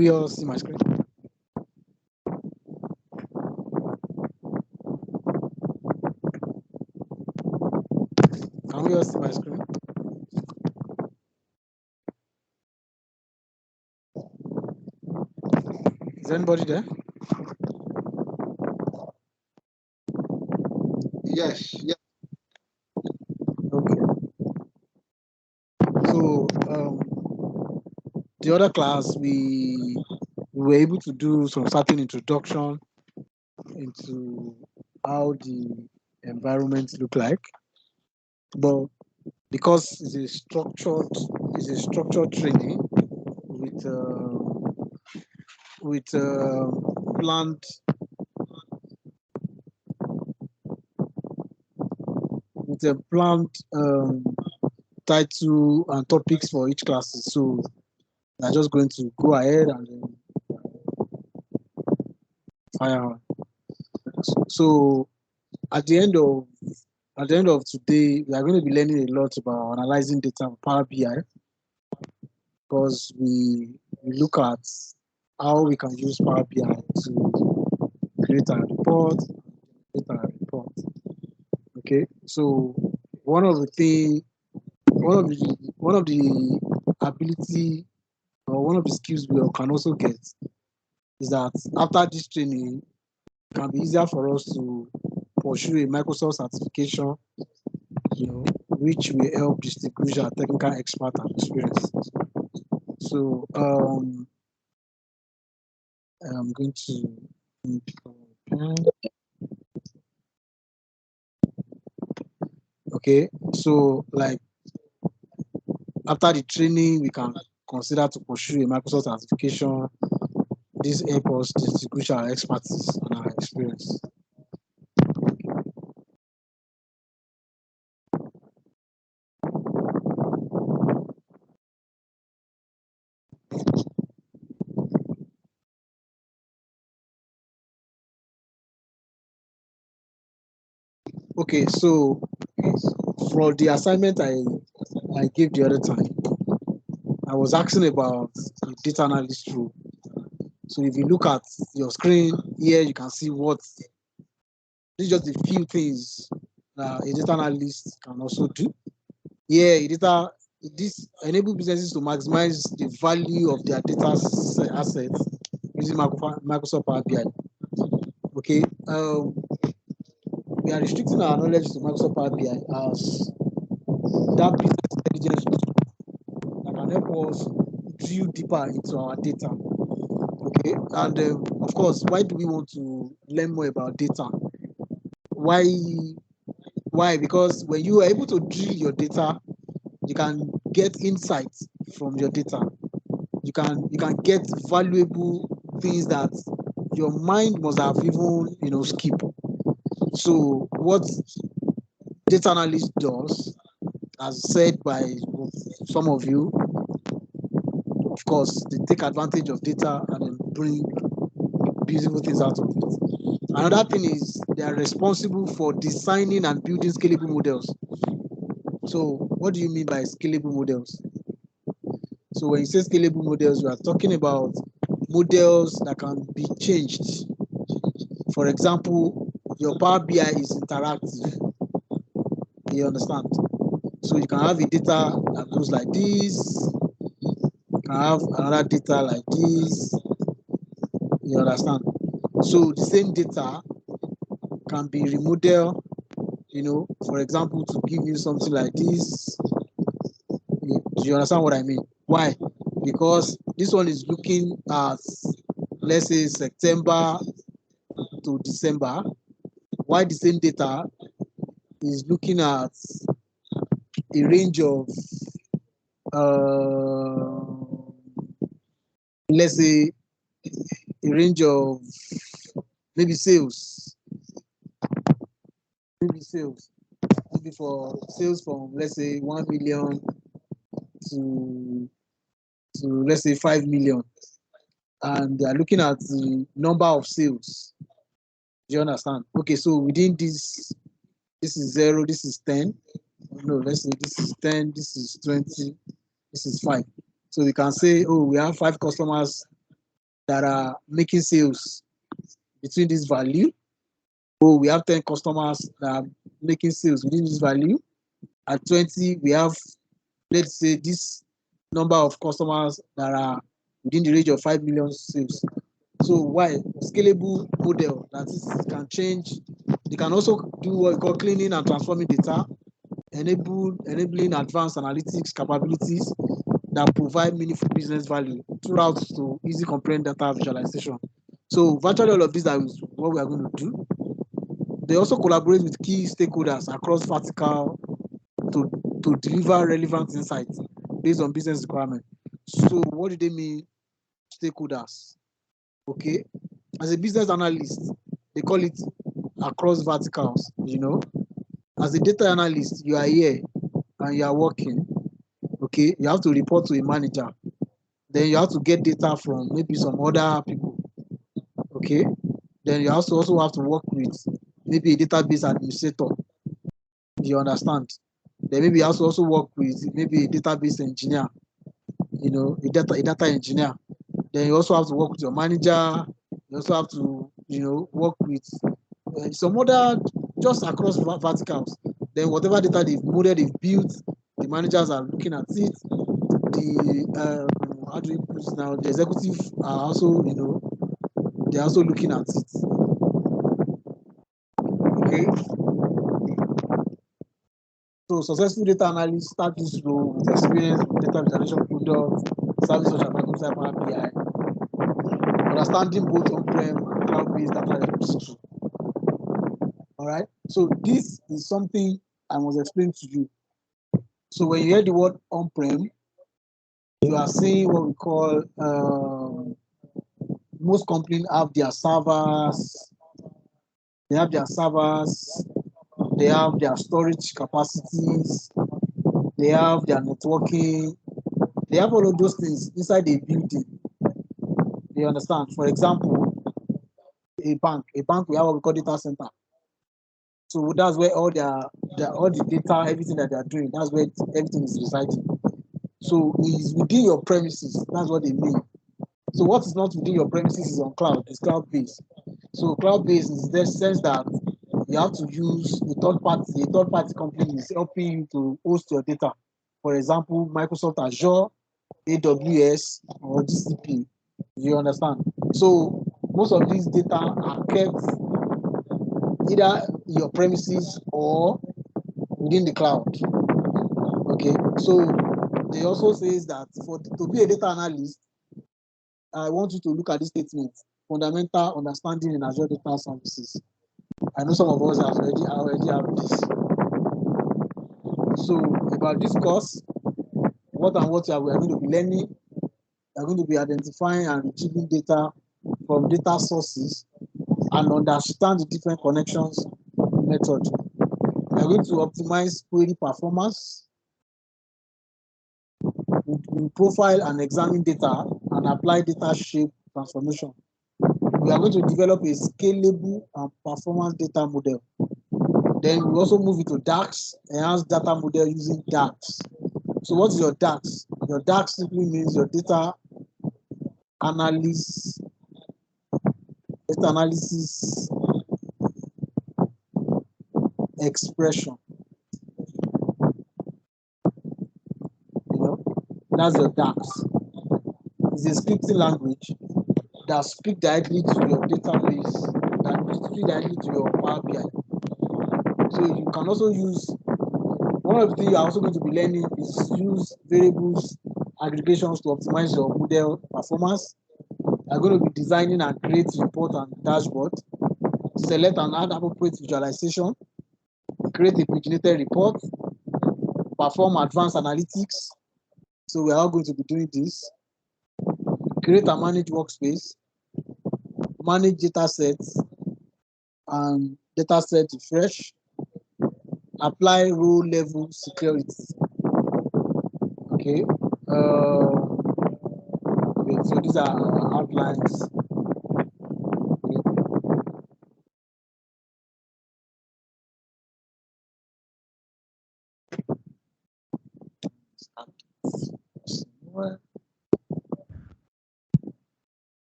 we all see my screen? Can we all see my screen? Is anybody there? Yes. Okay. So the other class we were able to do some certain introduction into how the environment look like, but because it's a structured training with planned with a planned title and topics for each classes. So I'm just going to go ahead and then fire on. So at the end of today, we are going to be learning a lot about analyzing data with Power BI, because we look at how we can use Power BI to create a report, Okay, so one of the ability or one of the skills we can also get is that after this training, it can be easier for us to pursue a Microsoft certification, which will help distinguish our technical expert and experience. So I'm going to okay, so like after the training, we can consider to pursue a Microsoft certification. This helps us distinguish our expertise and our experience. Okay, so for the assignment I gave the other time, I was asking about the data analyst role. So if you look at your screen here, you can see what these just a few things a data analyst can also do. Here, this enable businesses to maximize the value of their data assets using Microsoft Power BI. Okay, we are restricting our knowledge to Microsoft Power BI as that business intelligence that can help us drill deeper into our data. Okay, and of course, why do we want to learn more about data? Why? Because when you are able to drill your data, you can get insights from your data. You can get valuable things that your mind must have even skipped. So what data analyst does, as said by some of you, of course, they take advantage of data and then bring beautiful things out of it. Another thing is they are responsible for designing and building scalable models. So what do you mean by scalable models? So when you say scalable models, we are talking about models that can be changed. For example, your Power BI is interactive. You understand? So you can have a data that goes like this. You can have another data like this. You understand? So the same data can be remodeled, for example, to give you something like this. Do you understand what I mean? Why? Because this one is looking at, let's say, September to December, while the same data is looking at a range of, let's say, a range of maybe sales, maybe for sales from, let's say, 1 million to let's say 5 million, and they are looking at the number of sales. Do you understand? Okay, so within this is 0, this is 10. No, let's say this is 10, this is 20, this is 5. So we can say, oh, we have 5 customers that are making sales between this value. So we have 10 customers that are making sales within this value. At 20, we have, let's say, this number of customers that are within the range of 5 million sales. So why? Scalable model that is can change. They can also do what we call cleaning and transforming data, enabling advanced analytics capabilities that provide meaningful business value throughout to easy comprehend data visualization. So virtually all of these are what we are going to do. They also collaborate with key stakeholders across vertical to deliver relevant insights based on business requirement. So what do they mean, stakeholders? Okay, as a business analyst, they call it across verticals, you know. As a data analyst, you are here and you are working, okay, you have to report to a manager. Then you have to get data from maybe some other people, okay. Then you also have to work with maybe a database administrator, you understand. Then maybe you have to also work with maybe a database engineer, you know, a data engineer. Then you also have to work with your manager. You also have to, you know, work with some other, just across verticals. Then whatever data they've built, the managers are looking at it. The how do you put it now? The executive are also, you know, they're also looking at it. Okay. So successful data analysts start this role with experience with data visualization products, services such as Microsoft Power BI, understanding both on-prem and cloud-based data repository. All right. So this is something I must explain to you. So when you hear the word on-prem, you are seeing what we call most companies have their servers. They have their servers. They have their storage capacities. They have their networking. They have all of those things inside a building. You understand? For example, a bank. A bank, we have what we call data center. So that's where all all the data, everything that they are doing, that's where everything is residing. So it's within your premises. That's what they mean. So what is not within your premises is on cloud. It's cloud-based. So cloud-based is the sense that you have to use a third party. A third party company is helping you to host your data. For example, Microsoft Azure, AWS, or GCP. You understand? So most of these data are kept either in your premises or within the cloud. Okay, so they also says that to be a data analyst, I want you to look at this statement: fundamental understanding in Azure data services. I know some of us already have this. So about this course, what we are going to be learning, we are going to be identifying and retrieving data from data sources and understand the different connections method. We are going to optimize query performance. We profile and examine data and apply data shape transformation. We are going to develop a scalable and performance data model. Then we also move into DAX, enhanced data model using DAX. So what is your DAX? Your DAX simply means your data analysis expression. You know, that's your DAX. It's a scripting language that speaks directly to your database, that speaks directly to your Power BI. So you can also use, one of the things you're also going to be learning is use variables aggregations to optimize your model performance. You're going to be designing and create report and dashboard, select and add appropriate visualization, create a paginated report, perform advanced analytics. So we are all going to be doing this. Create and manage workspace, manage data sets and data set refresh, apply row level security. Okay. Okay, so these are our outlines. Okay.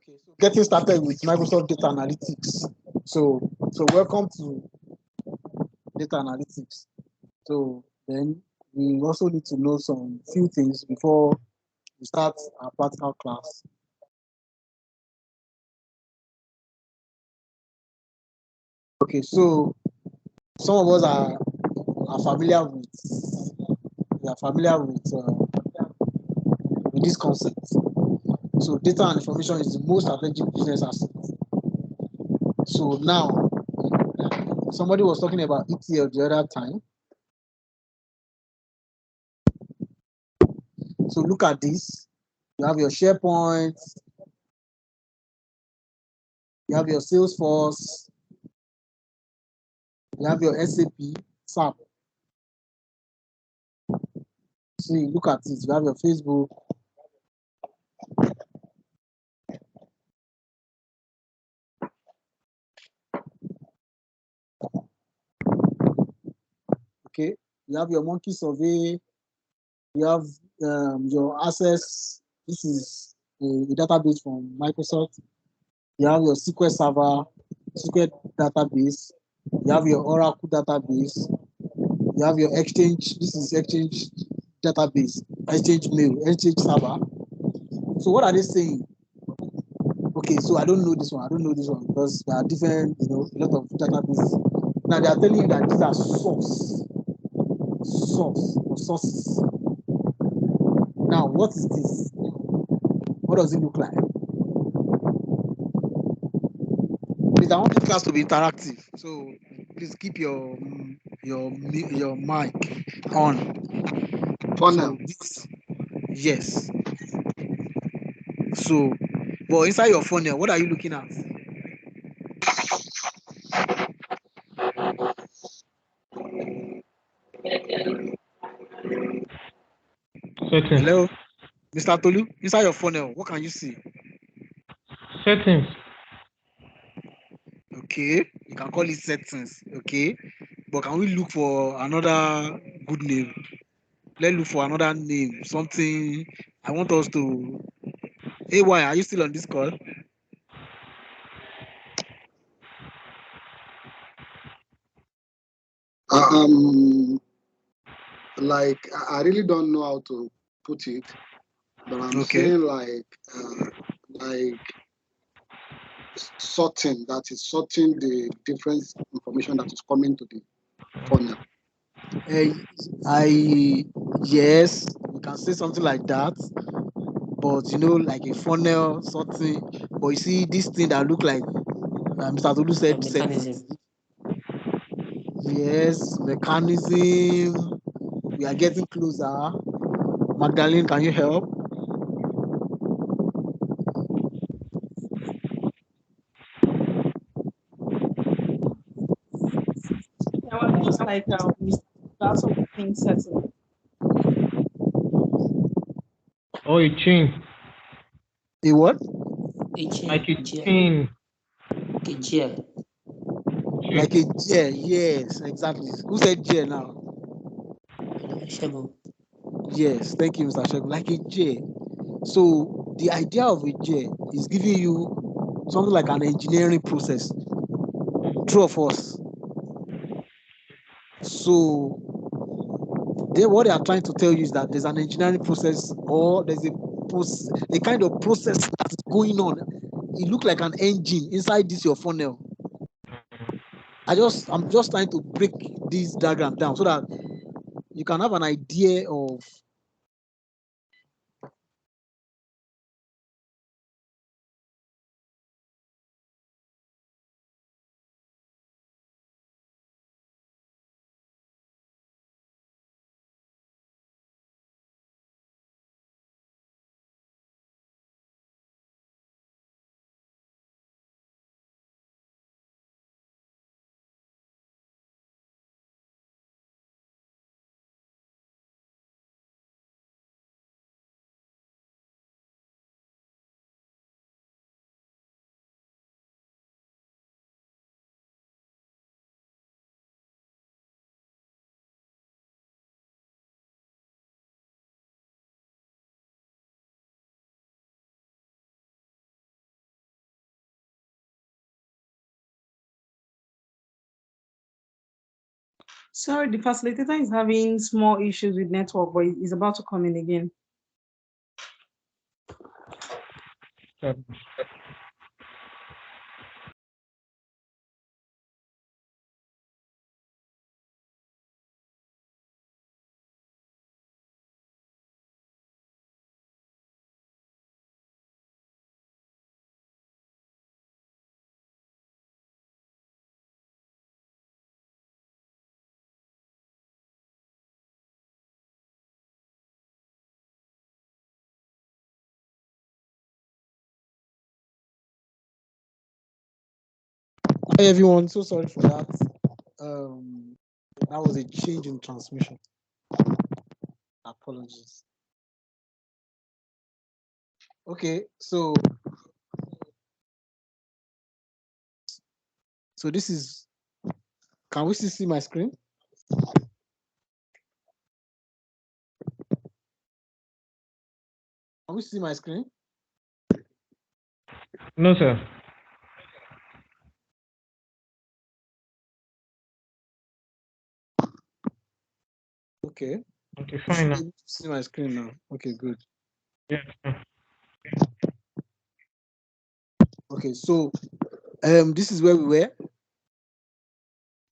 Okay, so getting started with Microsoft Data Analytics. So welcome to Data Analytics. So then we also need to know some few things before we start our practical class. Okay, so some of us are familiar with this concept. So data and information is the most strategic business asset. So now somebody was talking about ETL the other time. So look at this. You have your SharePoint, you have your Salesforce, you have your SAP. See, look at this. You have your Facebook. Okay, you have your Monkey Survey. You have your Access. This is a database from Microsoft. You have your SQL Server, SQL database. You have your Oracle database. You have your Exchange. This is Exchange database, Exchange Mail, Exchange Server. So what are they saying? Okay, so I don't know this one. I don't know this one because there are different, a lot of databases. Now they are telling you that these are sources. Now, what is this? What does it look like? Please, I want this class to be interactive. So please keep your mic on. Funnel. So yes. So, but inside your funnel, what are you looking at? Settings. Hello, Mr. Tolu. Inside your funnel, what can you see? Settings. Okay, you can call it settings. Okay, but can we look for another good name? Let's look for another name. Something I want us to. Hey, why are you still on this call? Like I really don't know how to put it, but I'm Okay. saying like sorting. That is sorting the different information that is coming to the funnel. Yes, you can say something like that, but like a funnel sorting. But you see this thing that look like Mr. Tolu said settings. Mechanism. Yes, mechanism. We are getting closer. Magdalene, can you help? Yeah, well, just like that's something settled. Or a chain. A what? Like a GL. chain. Okay, GL. Like a J. Yes, exactly. Who said J now? Shabu. Yes, thank you, Mr. Shegun. Like a J. So the idea of a J is giving you something like an engineering process. True of us. So what they are trying to tell you is that there's an engineering process or there's a kind of process that's going on. It looks like an engine inside this your funnel. I'm just trying to break this diagram down so that you can have an idea of Sorry, the facilitator is having small issues with network, but he's about to come in again. Hi everyone, so sorry for that. That was a change in transmission. Apologies. Okay, so this is. Can we still see my screen? Can we see my screen? No, sir. Okay. Okay, You should fine be now. able to see my screen now. Okay, good. Yes, sir. Okay, so this is where we were.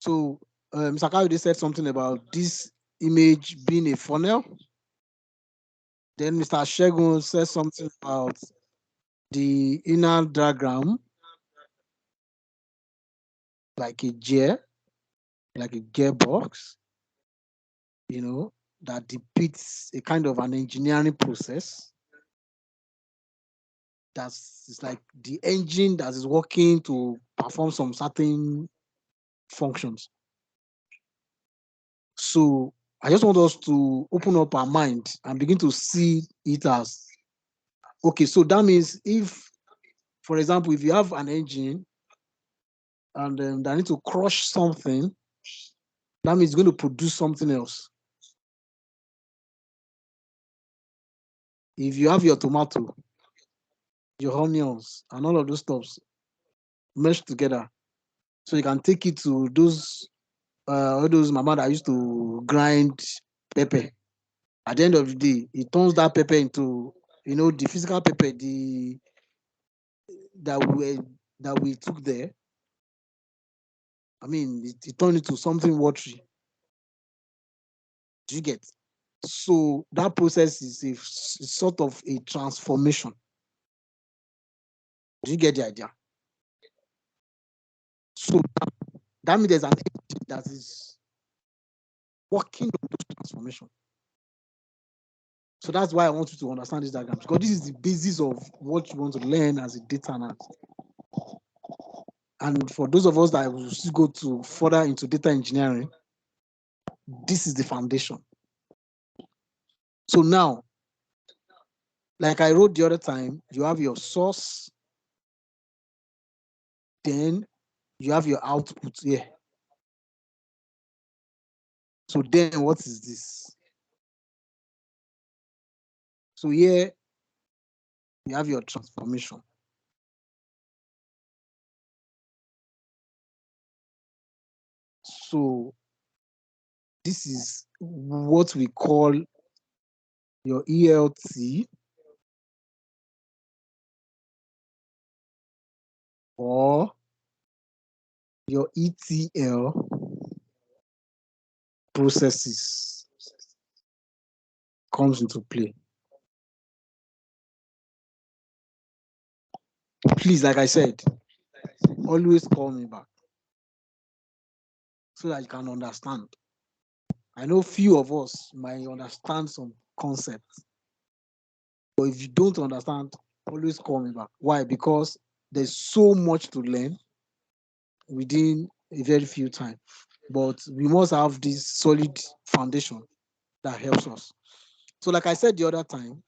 So Mr. Kayode said something about this image being a funnel. Then Mr. Shegun said something about the inner diagram, like a gear, like a gearbox, that depicts a kind of an engineering process. It's like the engine that is working to perform some certain functions. So I just want us to open up our mind and begin to see it as, okay, so that means if, for example, if you have an engine and they need to crush something, that means it's going to produce something else. If you have your tomato, your onions, and all of those stuffs meshed together, so you can take it to those all those mama that used to grind pepper. At the end of the day, it turns that pepper into, the physical pepper, that we took there. I mean, it turned into something watery. Do you get? So that process is sort of a transformation. Do you get the idea? So that means there's an engine that is working on those transformation. So that's why I want you to understand this diagram, because this is the basis of what you want to learn as a data analyst. And for those of us that will still go to further into data engineering, this is the foundation. So now, like I wrote the other time, you have your source, then you have your output here. So then what is this? So here you have your transformation. So this is what we call your ELT or your ETL processes comes into play. Please, like I said, always call me back so that you can understand. I know few of us might understand some concepts, but if you don't understand, always call me back. Why? Because there's so much to learn within a very few time, but we must have this solid foundation that helps us. So like I said the other time,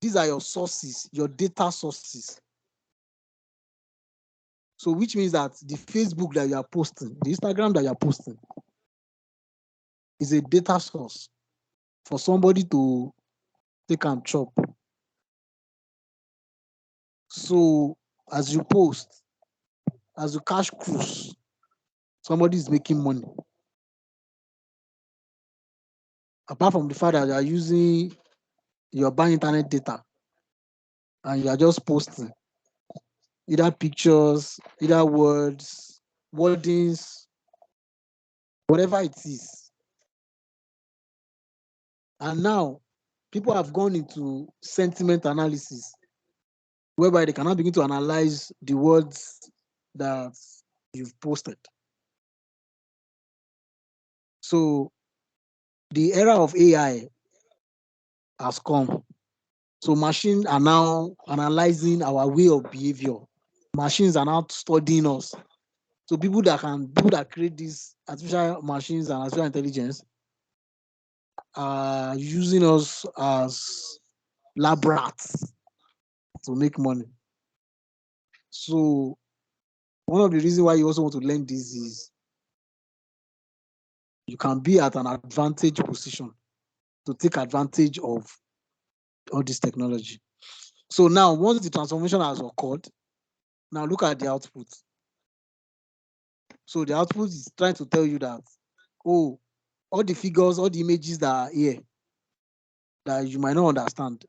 these are your sources, your data sources. So which means that the Facebook that you are posting, the Instagram that you are posting is a data source for somebody to take and chop. So as you post, as you cash cruise, somebody is making money. Apart from the fact that you are using your bank internet data and you are just posting either pictures, either words, wordings, whatever it is. And now people have gone into sentiment analysis, whereby they cannot begin to analyze the words that you've posted. So the era of AI has come. So machines are now analyzing our way of behavior. Machines are now studying us. So people that create these artificial machines and artificial intelligence are using us as lab rats to make money. So one of the reasons why you also want to learn this is you can be at an advantage position to take advantage of all this technology. So now, once the transformation has occurred, now look at the output. So the output is trying to tell you that, oh, all the figures, all the images that are here that you might not understand,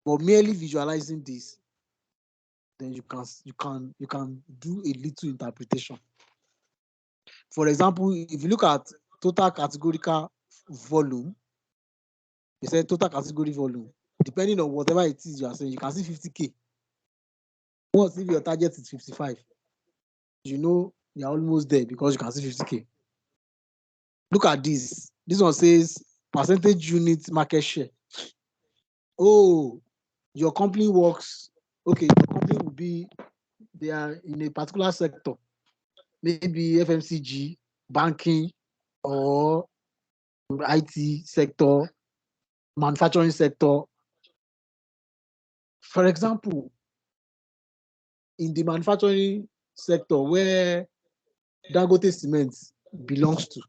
but merely visualizing this, then you can do a little interpretation. For example, if you look at total categorical volume, they said total category volume, depending on whatever it is you are saying, you can see 50K. What if your target is 55? You know you're almost there because you can see 50K. Look at this. This one says percentage unit market share. Oh, your company works. Okay, your company will be, they are in a particular sector, maybe FMCG, banking, or IT sector, manufacturing sector. For example, in the manufacturing sector where Dangote Cement belongs to,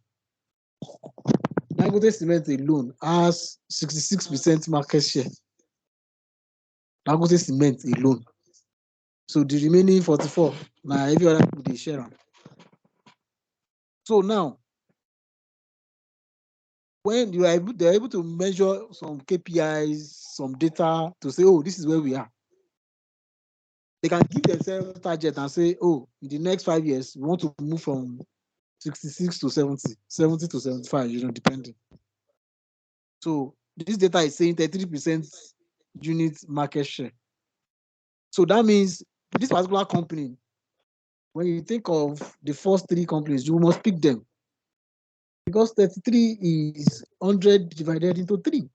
Dangote Cement alone has 66% market share. Dangote Cement alone. So the remaining 44, now every other people they share am. So now, when they're able to measure some KPIs, some data to say, oh, this is where we are. They can give themselves a target and say, oh, in the next 5 years, we want to move from 66 to 70, 70 to 75, depending. So this data is saying 33% unit market share. So that means this particular company, when you think of the first 3 companies, you must pick them. Because 33 is 100 divided into 3.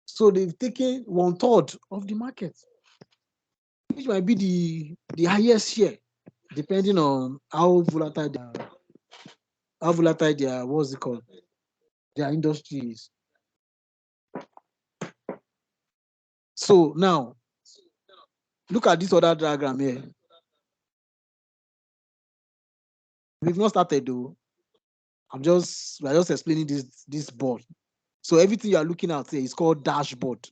So they've taken 1/3 of the market, which might be the highest share, depending on how volatile their what's it called, their industry is. So now, look at this other diagram here. We've not started though. We're just explaining this board. So everything you are looking at here is called dashboard.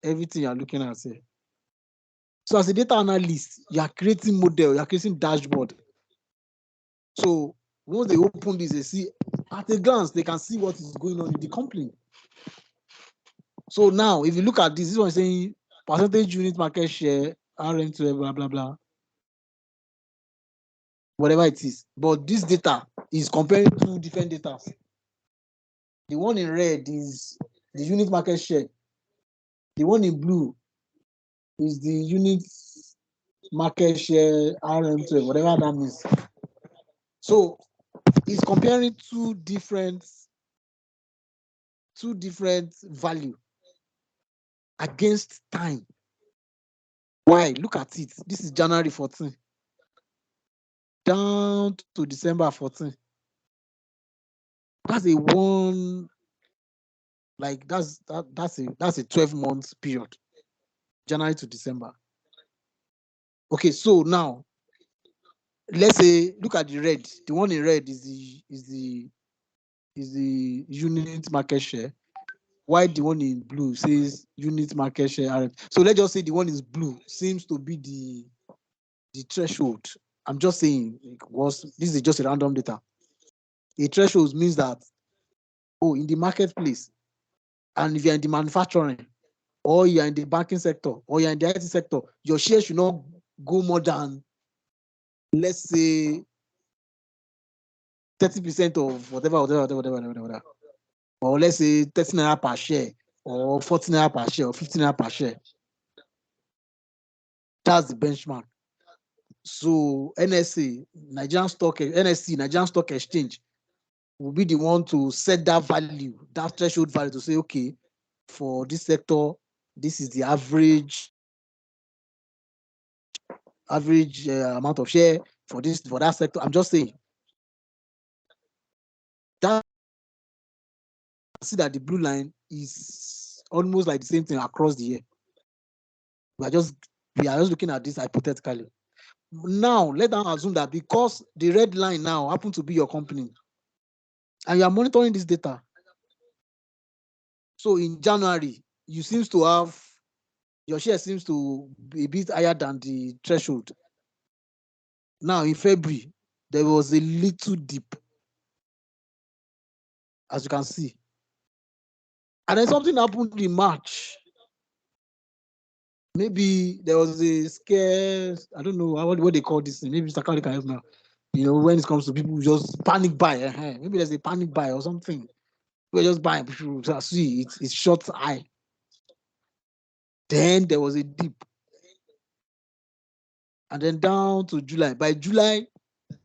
Everything you are looking at here. So as a data analyst, you are creating model, you are creating dashboard. So once they open this, they see at a glance, they can see what is going on in the company. So now, if you look at this one is saying percentage unit market share, RM2, blah, blah, blah, whatever it is. But this data is comparing 2 different data. The one in red is the unit market share. The one in blue is the unit market share, RM2, whatever that means. So it's comparing two different value against time. Why? Look at it. This is January 14 down to December 14. That's a one, like that's a 12-month period, January to December. Okay, so now let's say look at the red. The one in red is the unit market share. While the one in blue says unit market share. So let's just say the one is blue seems to be the threshold. I'm just saying this is just a random data. A threshold means that oh, in the marketplace, and if you're in the manufacturing, or you're in the banking sector, or you're in the IT sector, your share should not go more than, let's say, 30% of whatever. Or let's say 30 naira per share, or 40 naira per share, or 50 naira per share. That's the benchmark. So NSE, Nigerian Stock Exchange, will be the one to set that value, that threshold value, to say, okay, for this sector, this is the average amount of share for that sector. I'm just saying that. See that the blue line is almost like the same thing across the year. We are just looking at this hypothetically. Now, let them assume that because the red line now happens to be your company, and you are monitoring this data. So in January, your share seems to be a bit higher than the threshold. Now in February, there was a little dip, as you can see. And then something happened in March. Maybe there was a scare, I don't know what they call this thing. Maybe Mr. Kali can help now. When it comes to people who just panic buy, maybe there's a panic buy or something. We're just buying. People see it's short eye. Then there was a dip. And then down to July. By July,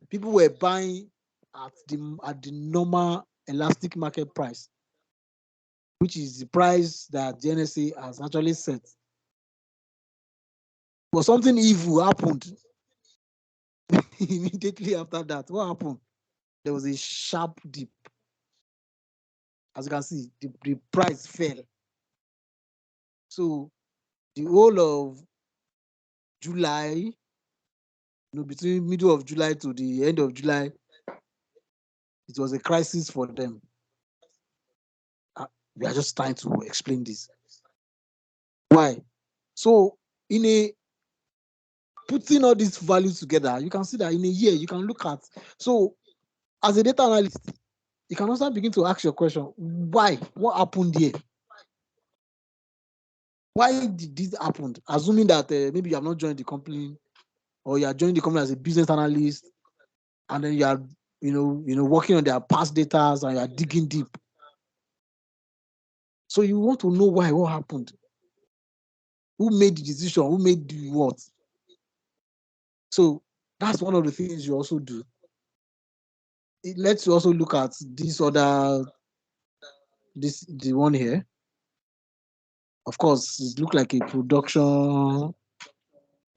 people were buying at the normal elastic market price, which is the price that the NSA has actually set. But something evil happened immediately after that. What happened? There was a sharp dip. As you can see, the price fell. So the whole of July, between middle of July to the end of July, it was a crisis for them. We are just trying to explain this. Why? So putting all these values together, you can see that in a year, you can look at. So as a data analyst, you can also begin to ask your question, why? What happened here? Why did this happen? Assuming that maybe you have not joined the company, or you are joining the company as a business analyst, and then you are, working on their past data, and you are digging deep. So you want to know why, what happened? Who made the decision? Who made the what? So that's one of the things you also do. It lets you also look at the one here. Of course, it looks like a production,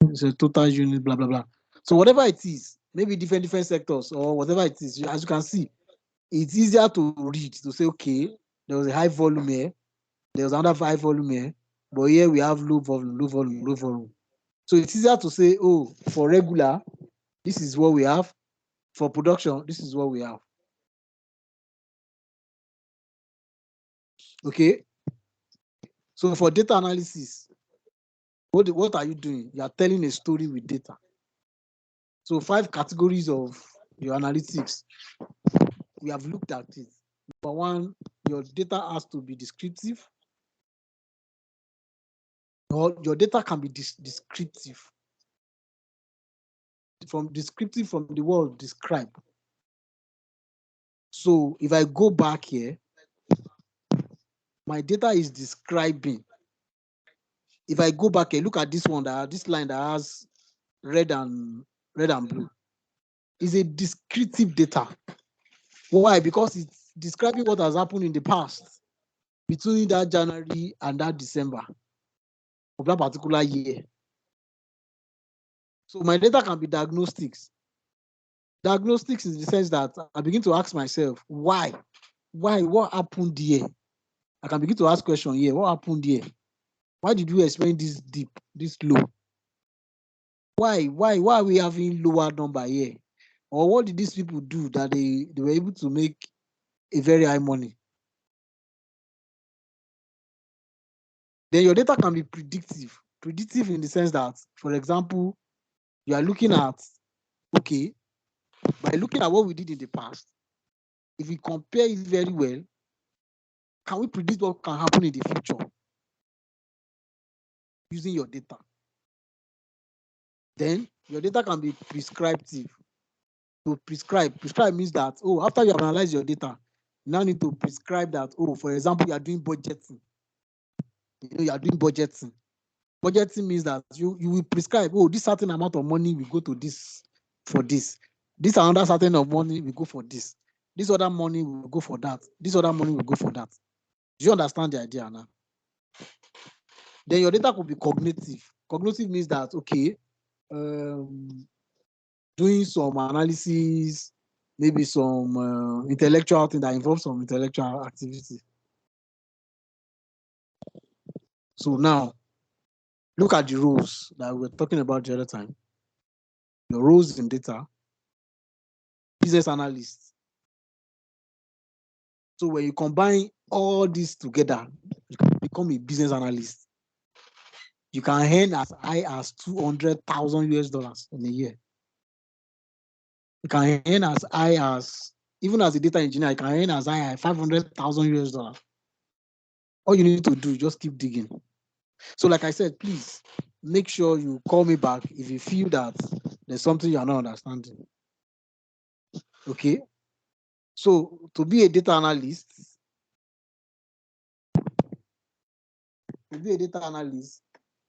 it's a total unit, blah, blah, blah. So whatever it is, maybe different sectors or whatever it is, as you can see, it's easier to read, to say, okay, there was a high volume here, there was another high volume here, but here we have low volume, low volume, low volume. So it's easier to say, oh, for regular, this is what we have. For production, this is what we have. Okay. So for data analysis, what are you doing? You are telling a story with data. So 5 categories of your analytics. We have looked at it. Number 1, your data has to be descriptive. Or your data can be descriptive. From the word describe. So if I go back here, my data is describing. If I go back and look at this line that has red and blue, is a descriptive data. Why? Because it's describing what has happened in the past between that January and that December of that particular year. So my data can be diagnostics. Diagnostics is the sense that I begin to ask myself, why? What happened here? I can begin to ask questions here. What happened here? Why did we experience this deep, this low? Why are we having lower number here? Or what did these people do that they were able to make a very high money? Then your data can be predictive. Predictive in the sense that, for example, you are looking at, okay, by looking at what we did in the past, if we compare it very well, can we predict what can happen in the future using your data? Then your data can be prescriptive. To prescribe means that, oh, after you have analyzed your data, you now need to prescribe that, oh, for example, you are doing budgeting. You are doing budgeting. Budgeting means that you will prescribe, oh, this certain amount of money will go to this for this. This another certain of money will go for this. This other money will go for that. This other money will go for that. Do you understand the idea now? Then your data could be cognitive. Cognitive means that, okay, doing some analysis, maybe some intellectual thing that involves some intellectual activity. So now, look at the roles that we were talking about the other time. The roles in data, business analyst. So when you combine all these together, you can become a business analyst. You can earn as high as 200,000 US dollars in a year. You can earn as high as, even as a data engineer, you can earn as high as 500,000 US dollars. All you need to do is just keep digging. So like I said, please make sure you call me back if you feel that there's something you are not understanding. Okay? So to be a data analyst,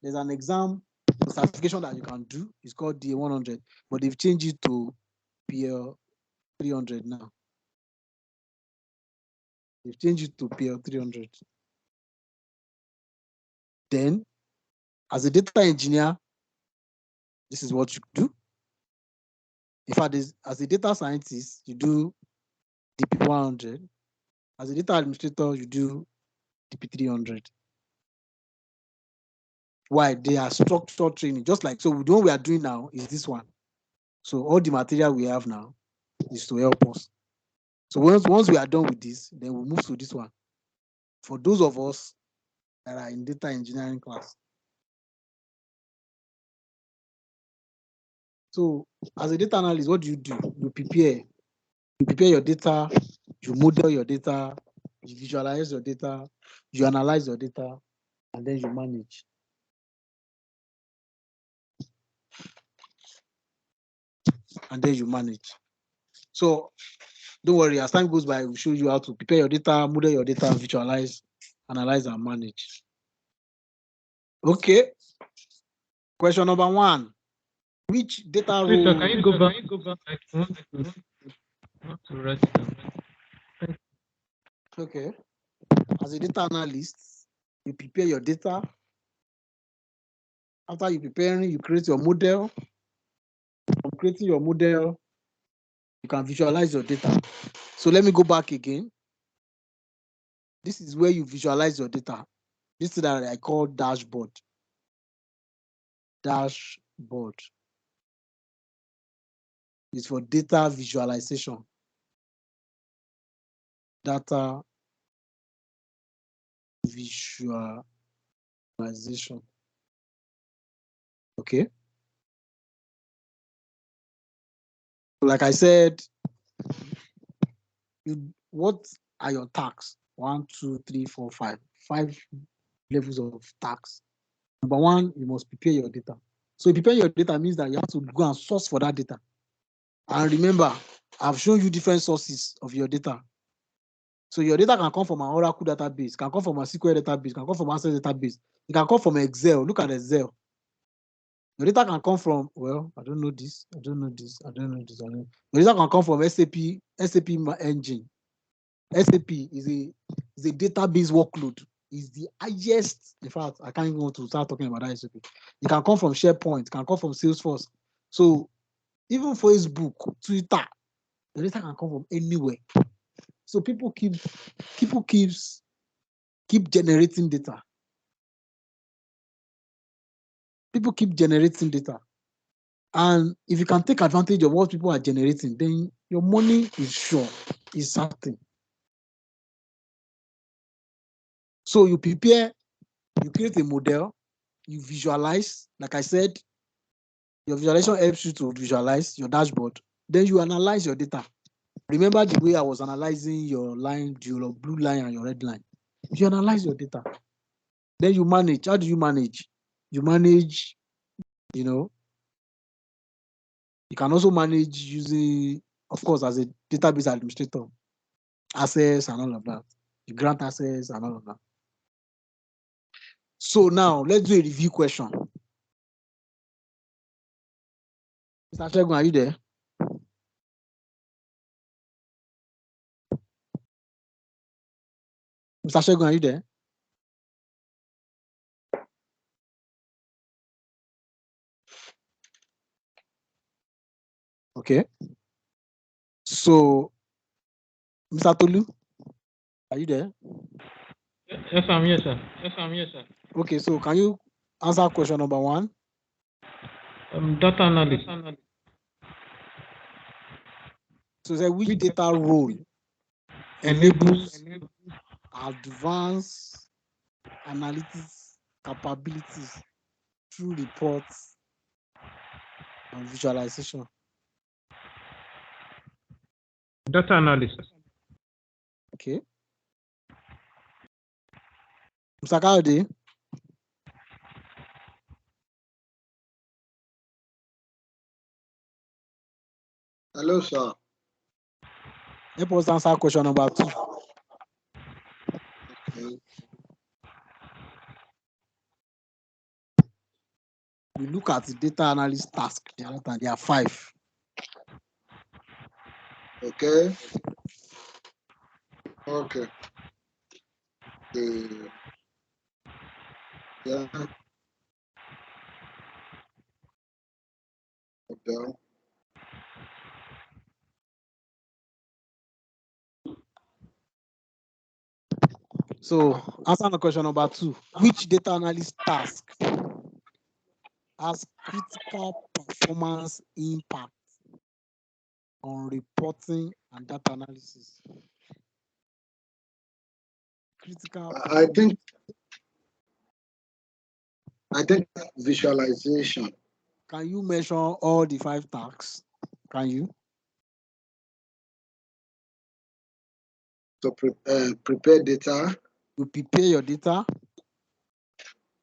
there's an exam certification that you can do. It's called DA100, but they've changed it to PL300 now. They've changed it to PL300. Then, as a data engineer, this is what you do. In fact, as a data scientist, you do DP100. As a data administrator, you do DP300. Why? They are structured training, just like, so the one we are doing now is this one. So all the material we have now is to help us. So once we are done with this, then we'll move to this one. For those of us that are in data engineering class. So as a data analyst, what do? You prepare your data, you model your data, you visualize your data, you analyze your data, and then you manage. So don't worry, as time goes by, we'll show you how to prepare your data, model your data, visualize, analyze, and manage. Okay. Question number 1. Which data Wait, sir, role? can you go back? I want to write it down. Okay. As a data analyst, you prepare your data. After you preparing, you create your model. From creating your model, you can visualize your data. So let me go back again. This is where you visualize your data. This is that I call dashboard. Dashboard is for data visualization. Data visualization. Okay. Like I said, what are your tasks? 1, 2, 3, 4, 5. 5 levels of tasks. Number 1, you must prepare your data. So prepare your data means that you have to go and source for that data. And remember, I've shown you different sources of your data. So your data can come from an Oracle database, can come from a SQL database, can come from an Access database. It can come from Excel. Look at Excel. Your data can come from, well, I don't know this. Your data can come from SAP engine. SAP is a database workload. Is the highest. In fact, I can't even want to start talking about that SAP. It can come from SharePoint, can come from Salesforce. So even Facebook, Twitter, the data can come from anywhere. So people keep generating data. People keep generating data. And if you can take advantage of what people are generating, then your money is sure, is certain. So you prepare, you create a model, you visualize. Like I said, your visualization helps you to visualize your dashboard. Then you analyze your data. Remember the way I was analyzing your line, your blue line and your red line. You analyze your data. Then you manage. How do you manage? You manage, you can also manage using, of course, as a database administrator, access and all of that. You grant access and all of that. So now let's do a review question. Mr. Shegun, are you there? Mr. Shegun, are you there? Okay. So, Mr. Tolu, are you there? Yes, I'm here, sir. Yes, I'm here, sir. Okay, so can you answer question number 1? Data analyst. So, say which data role enables advanced analytics capabilities through reports and visualization? Data analyst. Okay. Mr. Kayode, Hello, sir. help us answer question number 2. Okay. We look at the data analyst task. There are 5. Okay. Yeah. Okay. So, answer the question number 2. Which data analyst task has critical performance impact on reporting and data analysis? Critical. I think visualization. Can you mention all the 5 tasks? Can you? To prepare data You prepare your data.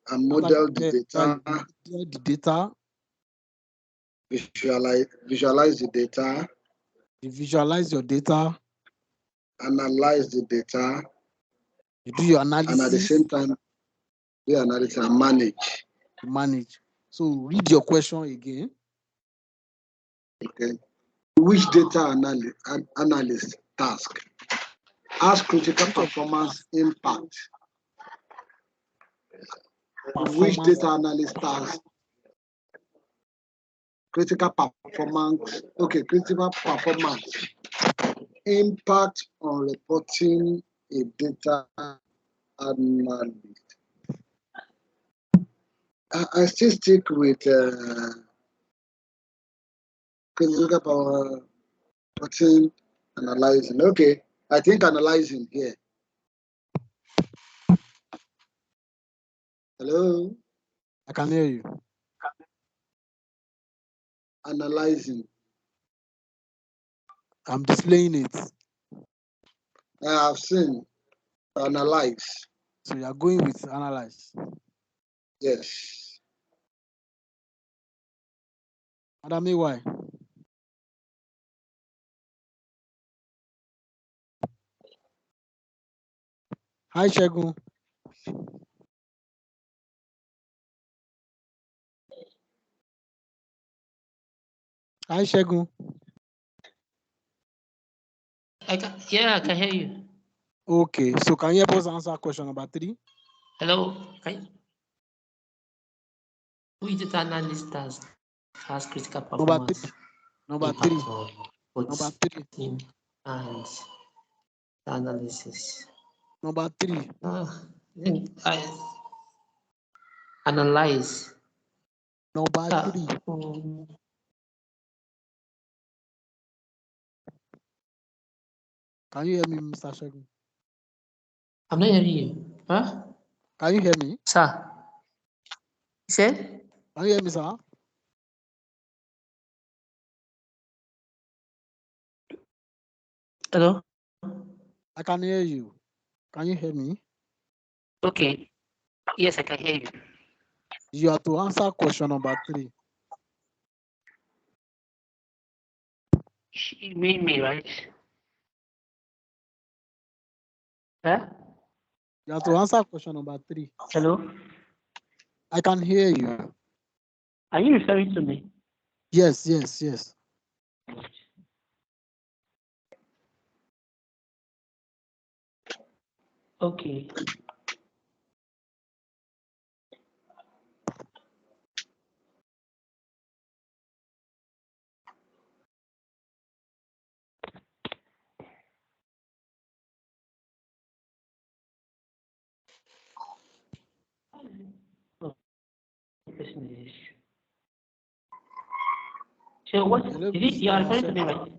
and model the data, Model the data. visualize the data, You visualize your data. analyze the data, You do your analysis. and at the same time, do analysis and manage. You manage. So read your question again. Okay. Which data analyst task has critical performance impact? Which data analyst task critical performance impact on reporting a data analyst? I still stick with critical power reporting, analyzing. Okay, I think analyzing here. Hello? I can hear you. Analyzing. I'm displaying it. I have seen analyze. So you are going with analyze. Yes. Madam why? Hi, Shegun. Hi, Shegun. I can hear you. Okay, so can you help us answer question number 3? Hello. Which data analyst task has critical performance Number 3. impact on both team and analysis? Number 3. I analyze. Number 3. Can you hear me, Mr. Shegun? I'm not hearing you. Huh? Can you hear me? Sir. You said? Can you hear me, sir? Hello? I can hear you. Can you hear me? Okay. Yes, I can hear you. You have to answer question number 3. You mean me, right? Huh? You have to answer question number 3. Hello? I can hear you. Are you referring to me? Yes, yes, yes. Okay. Oh, person is- So what is Hello, it? please. You are referring to me, right?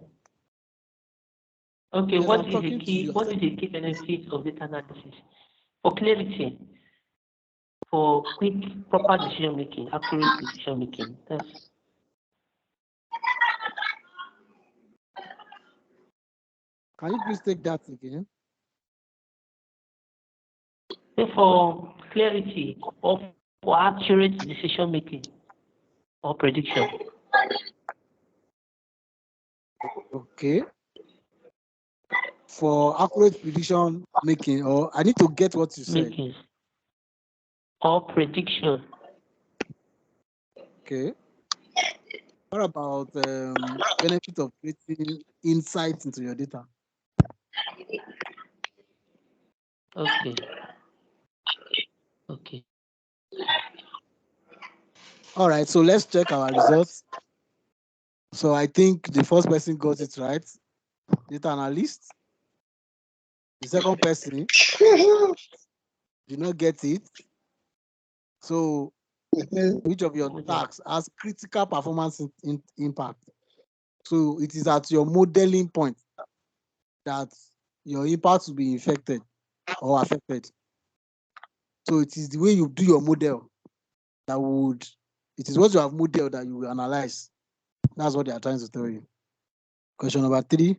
Okay, Yes, what I'm is the talking to key? you. What is the key benefit of data analysis? For clarity, for quick, proper decision making, accurate decision making. That's Can you please take that again? for clarity or for accurate decision making or prediction. Okay. For accurate prediction making, or I need to get what you said. Making or prediction. Okay. What about benefit of creating insight into your data? Okay. Okay. All right, so let's check our results. So I think the first person got it right, data analyst. The second person did not get it. So which of your tasks has critical performance impact? So it is at your modeling point that your impact will be affected. So it is the way you do your model that would, it is what you have modeled that you will analyze. That's what they are trying to tell you. Question number 3.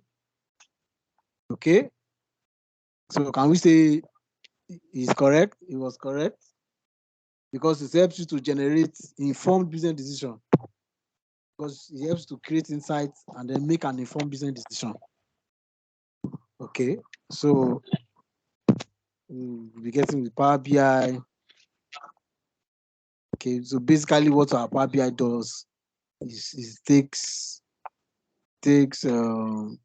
Okay. So can we say it's correct? It was correct because it helps you to generate informed business decision. Because it helps to create insights and then make an informed business decision. Okay. So we'll be getting the Power BI. Okay. So basically, what our Power BI does is takes data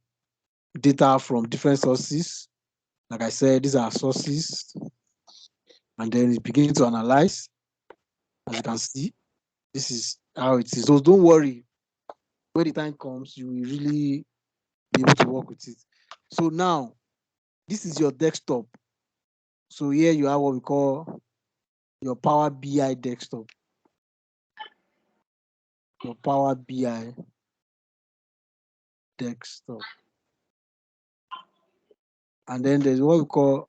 from different sources. Like I said, these are sources, and then it begins to analyze. As you can see, this is how it is. So don't worry. When the time comes, you will really be able to work with it. So now, this is your desktop. So here you have what we call your Power BI desktop. Your Power BI desktop. And then there's what we call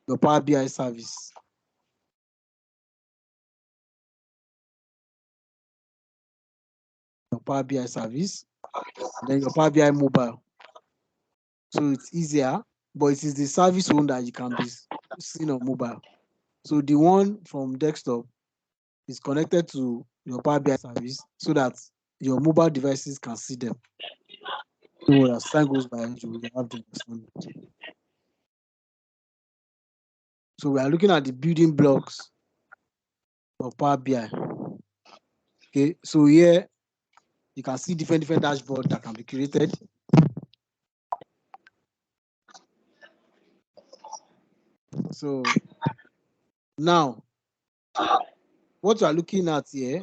your Power BI service. Your Power BI service. And then your Power BI mobile. So it's easier, but it is the service one that you can be seen on mobile. So the one from desktop is connected to your Power BI service so that your mobile devices can see them. So as time goes by, you will have the understanding. So we are looking at the building blocks of Power BI. Okay, so here you can see different dashboards that can be created. So now, what you are looking at here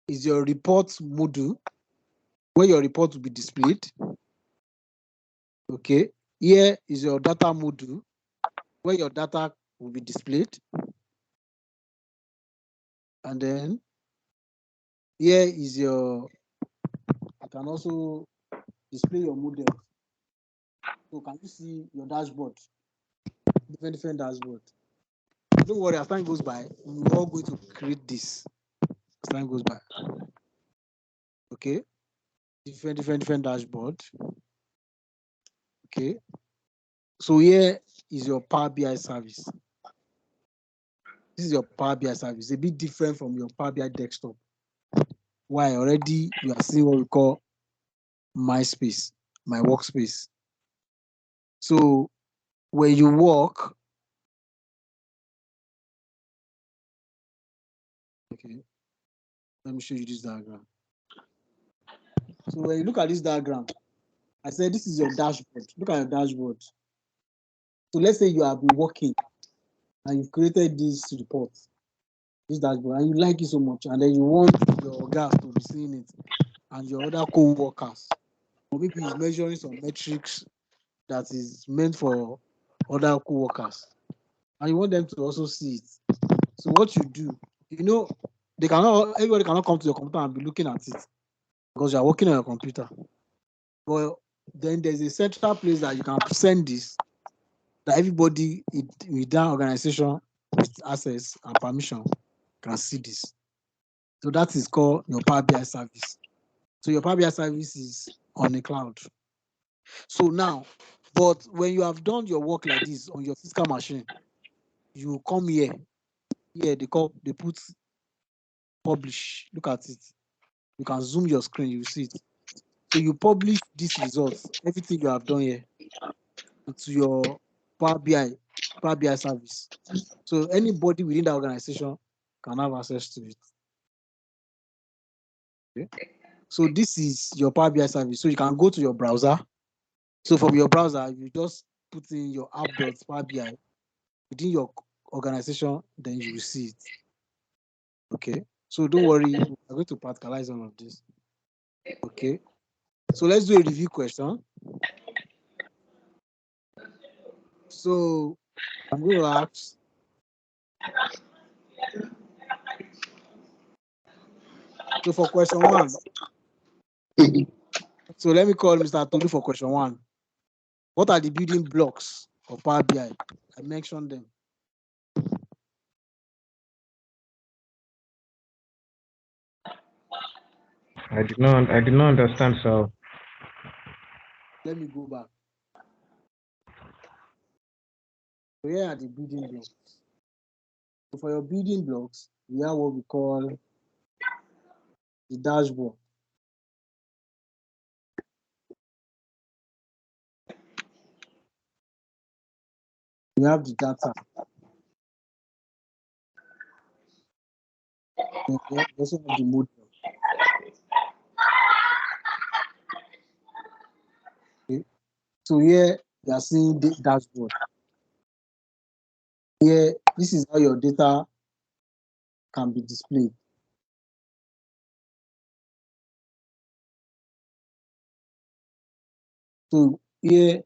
is your report module, where your report will be displayed. Okay, here is your data module, where your data will be displayed. And then here is your, you can also display your model. So can you see your dashboard? Different dashboard. Don't worry, as time goes by, we're all going to create this as time goes by. Okay, different dashboard. Okay, So here is your Power BI service. This is your Power BI service. A bit different from your Power BI desktop. Why already you are seeing what we call my space, my workspace. So when you work, okay, let me show you this diagram. So when you look at this diagram, I said this is your dashboard. Look at your dashboard. So let's say you have been working and you've created this report, this dashboard, and you like it so much, and then you want your guys to be seeing it and your other co-workers. Or maybe he's measuring some metrics that is meant for other co-workers, and you want them to also see it. So what you do, everybody cannot come to your computer and be looking at it because you are working on your computer. But then there's a central place that you can send this, that everybody with that organization with access and permission can see this. So that is called your Power BI service. So your Power BI service is on the cloud. So now, but when you have done your work like this on your physical machine, you come here. Here they put publish. Look at it. You can zoom your screen, you see it. So you publish these results, everything you have done here, into your Power BI service. So anybody within the organization can have access to it. Okay. So this is your Power BI service. So you can go to your browser. So from your browser, you just put in your app.powerbi within your organization, then you will see it. Okay. So don't worry, we're going to practicalize all of this. Okay. So let's do a review question. So I'm going to ask, so for question 1, so let me call Mr. Tolu for question 1. What are the building blocks of Power BI? I mentioned them. I did not understand, so Let me go back. So here are the building blocks. So for your building blocks, we have what we call the dashboard. We have the data. We also have the model. Okay. So here you are seeing the dashboard. Here, this is how your data can be displayed. So here,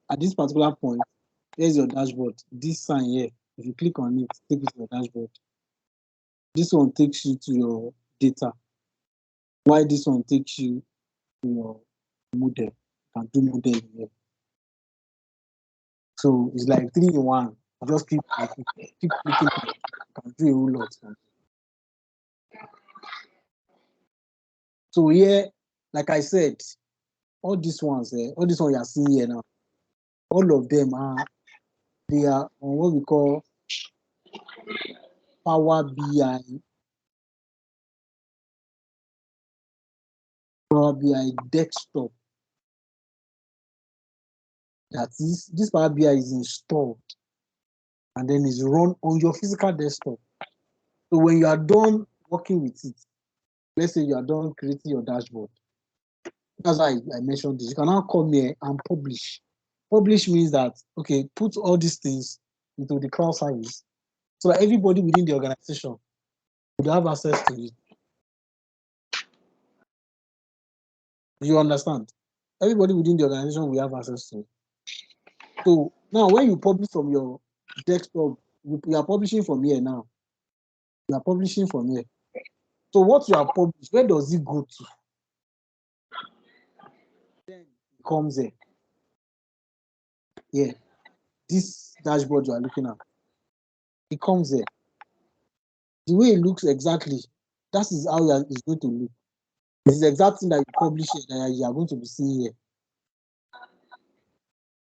at this particular point, here's your dashboard. This sign here, if you click on it, take it to your dashboard. This one takes you to your data. Why this one takes you to your model? You can do model here. So it's like 3 in 1. You just keep clicking. You can do a whole lot. So here, like I said, all these ones you are seeing here now, all of them they are on what we call Power BI desktop. That is, this Power BI is installed and then is run on your physical desktop. So when you are done working with it, let's say you are done creating your dashboard. That's why I mentioned this. You can now come here and publish. Publish means that, okay, put all these things into the cloud service so that everybody within the organization would have access to it. You understand? Everybody within the organization will have access to it. So now when you publish from your desktop, you are publishing from here now. You are publishing from here. So what you have published, where does it go to? Then it comes here. Yeah. This dashboard you are looking at. It comes here. The way it looks exactly, that is how it's going to look. This is the exact thing that you publish here that you are going to be seeing here.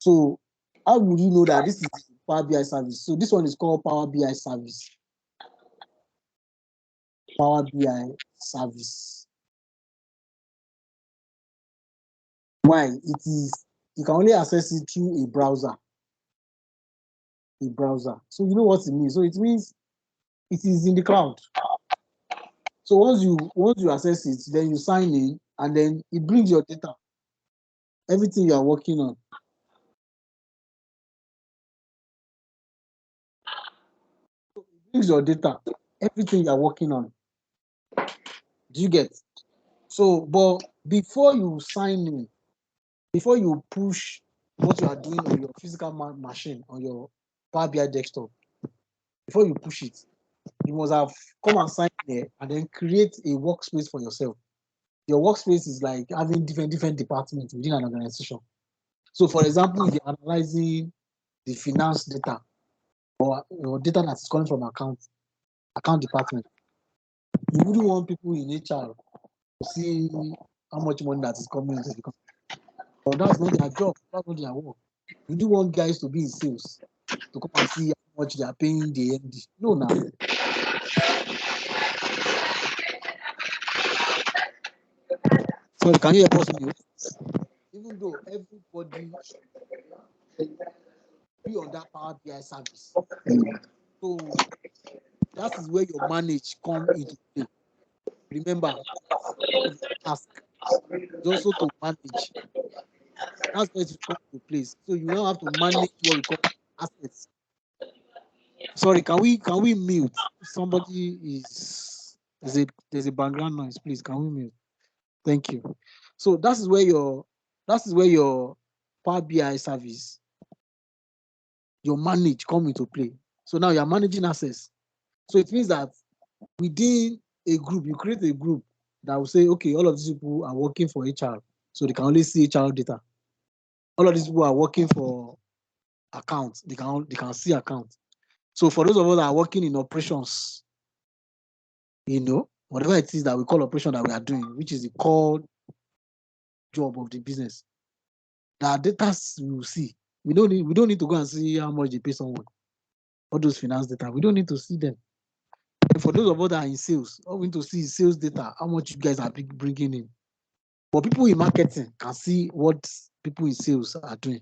So How would you know that this is Power BI service? So this one is called Power BI service. Power BI service. Why? It is, you can only access it through a browser. A browser. So you know what it means. So it means it is in the cloud. So once you access it, then you sign in, and then it brings your data, everything you are working on. So it brings your data, everything you are working on. Do you get? So, but before you sign in, before you push what you are doing on your physical machine, on your Power BI desktop, before you push it, you must have come and sign there and then create a workspace for yourself. Your workspace is like having different departments within an organization. So, for example, if you're analyzing the finance data or data that is coming from account department, you wouldn't want people in HR to see how much money that is coming into the company. But that's not their job, that's not their work. You do want guys to be in sales to come and see how much they are paying the MD. No, now. Sorry, can you hear possibly? Even though everybody be on that Power BI service. So that is where your manage come into play. Remember, task is also to manage. That's where it comes to place. So you now have to manage what we call assets. Sorry, can we mute? Somebody there's a background noise, please. Can we mute? Thank you. So that is where your Power BI service, your manage come into play. So now you're managing assets. So it means that within a group, you create a group that will say, okay, all of these people are working for HR, so they can only see HR data. All of these people are working for accounts, they can see accounts. So for those of us that are working in operations, whatever it is that we call operation that we are doing, which is the core job of the business, that data we will see. We don't need to go and see how much they pay someone. All those finance data, we don't need to see them. And for those of us that are in sales, all we need to see is sales data, how much you guys are bringing in. But people in marketing can see what people in sales are doing.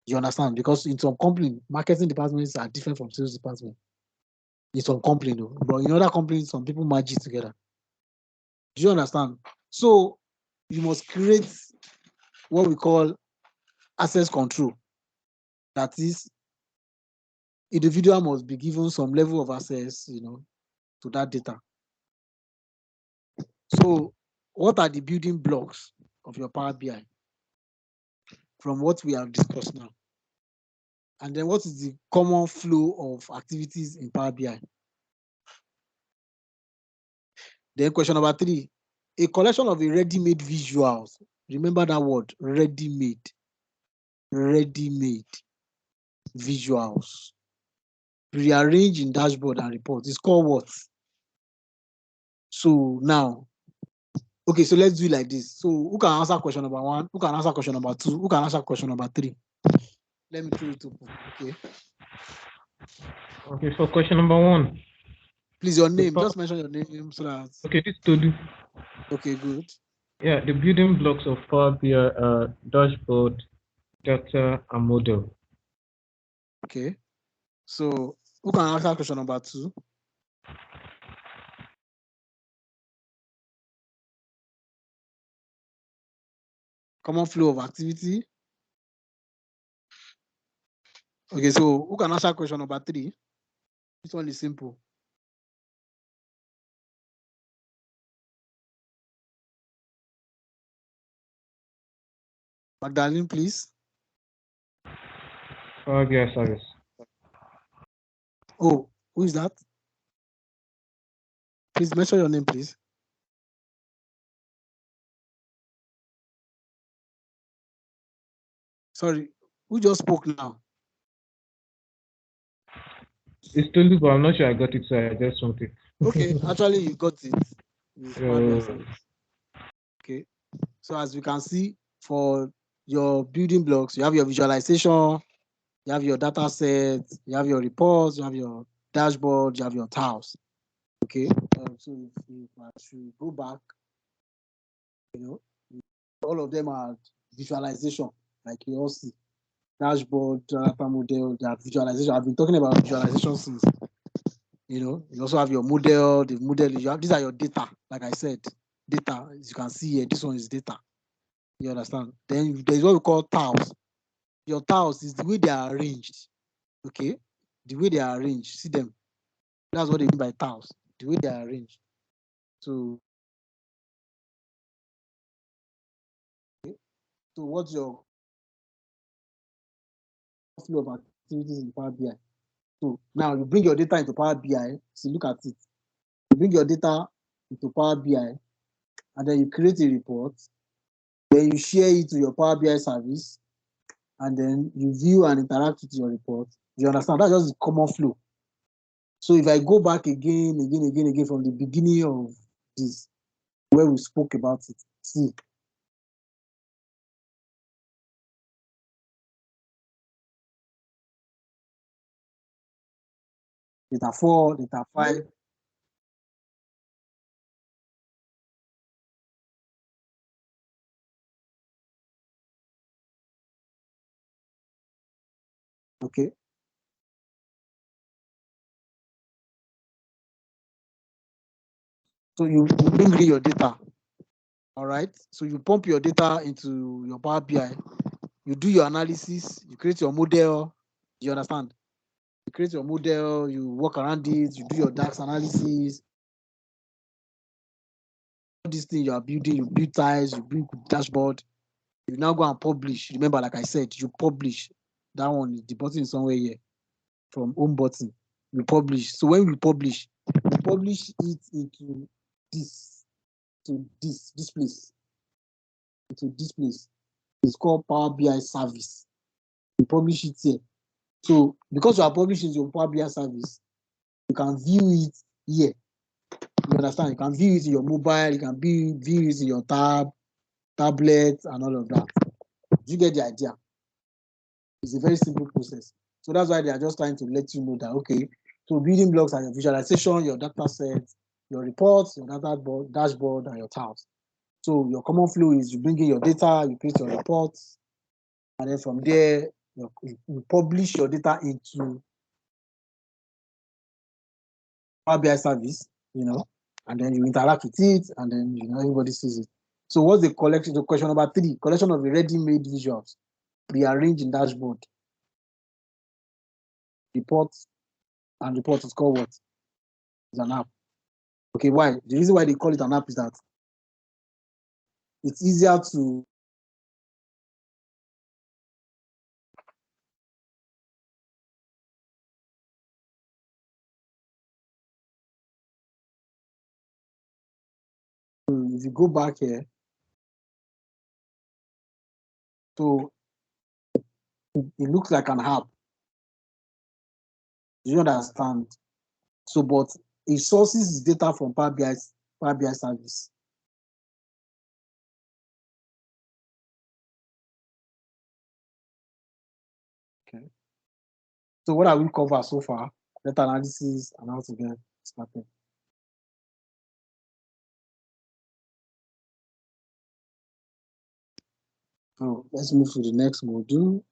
You understand? Because in some company, marketing departments are different from sales department. In some company, though. But in other companies, some people merge it together. Do you understand? So you must create what we call access control. That is, individual must be given some level of access, to that data. So what are the building blocks of your Power BI from what we have discussed now? And then what is the common flow of activities in Power BI? Then question number 3, a collection of a ready-made visuals. Remember that word, ready-made. Ready-made visuals. Rearrange in dashboard and report. It's called what? So now, okay, so let's do it like this. So who can answer question number 1? Who can answer question number 2? Who can answer question number 3? Let me throw it open. Okay. Okay, so question number 1. Please, your name. Just mention your name so that. Okay, this to do. Okay, good. Yeah, the building blocks of Power BI are dashboard, data, and model. Okay. So who can answer question number 2? Common flow of activity. Okay, so who can answer question number 3? This one is simple. Magdalene, please. Power BI service. Oh, who is that? Please mention your name, please. Sorry, who just spoke now? It's totally, but I'm not sure I got it, so I just want it. Okay, actually, you got it. It's Power BI So, service. Okay, so as we can see, for your building blocks, you have your visualization, You have your data set, you have your reports, you have your dashboard, you have your tiles. Okay. So if I should go back, all of them are visualization, like you all see. Dashboard, data model, they are visualization. I've been talking about visualization since. You also have your model, the model, these are your data, like I said, data, as you can see here, this one is data. You understand? Then there's what we call tiles. Your tiles is the way they are arranged. Okay? The way they are arranged. See them. That's what they mean by tiles. The way they are arranged. So, what's your flow of activities in Power BI? So now you bring your data into Power BI. So look at it. You bring your data into Power BI, and then you create a report. Then you share it to your Power BI service, and then you view and interact with your report. You understand? That's just the common flow. So if I go back again from the beginning of this, where we spoke about it, see. Data 4, data 5. Okay. So you bring in your data. All right. So you pump your data into your Power BI. You do your analysis. You create your model. You understand? You create your model. You work around it. You do your DAX analysis. All these things you are building. You build ties. You build dashboard. You now go and publish. Remember, like I said, you publish. That one, the button is somewhere here from home button. We publish. So when we publish it into this, this place, into this place. It's called Power BI service. You publish it here. So because you are publishing your Power BI service, you can view it here. You understand? You can view it in your mobile. You can view it in your tablet, and all of that. You get the idea? It's a very simple process. So that's why they are just trying to let you know that, okay, so building blocks are your visualization, your data set, your reports, your dashboard, and your tiles. So your common flow is you bring in your data, you create your reports, and then from there, you publish your data into Power BI service, and then you interact with it, and then, everybody sees it. So what's the collection? The question number 3, collection of the ready-made visuals, rearranged in dashboard, reports, and reports is called what? It's an app. Okay, why? The reason why they call it an app is that it's easier to if you go back here, so it looks like an app. Do you understand? So, but it sources data from Power BI service. Okay. So what have we covered so far? Data analysis and how to get started. So let's move to the next module.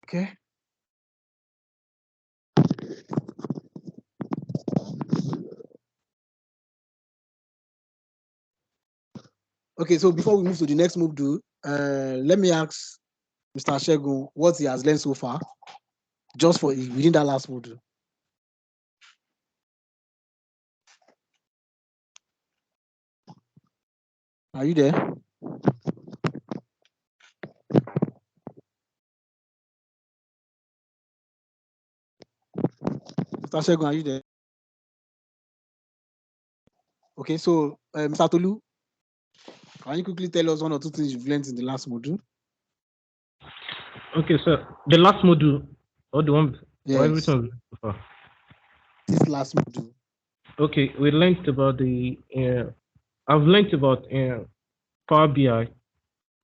Okay. Okay, so before we move to the next module, let me ask Mr. Shegun what he has learned so far, just for within that last module. Are you there? Mr. Shegun, are you there? Okay, so Mr. Tolu, can you quickly tell us one or two things you've learned in the last module? Okay, so the last module, or the one, or Yes, everything so far. this last module. Okay, we learned about the. I've learned about Power BI,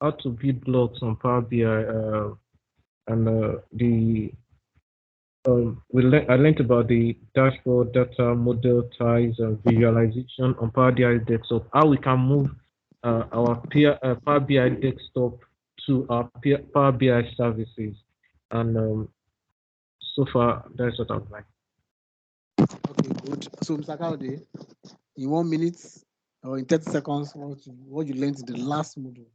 how to build blocks on Power BI, and the I learned about the dashboard, data model ties, visualization on Power BI desktop. How we can move our Power BI desktop to our Power BI services, and so far that's what I've learned. Okay, good. So, Mr. Kaude, in 1 minute or in 30 seconds, what you learned in the last module?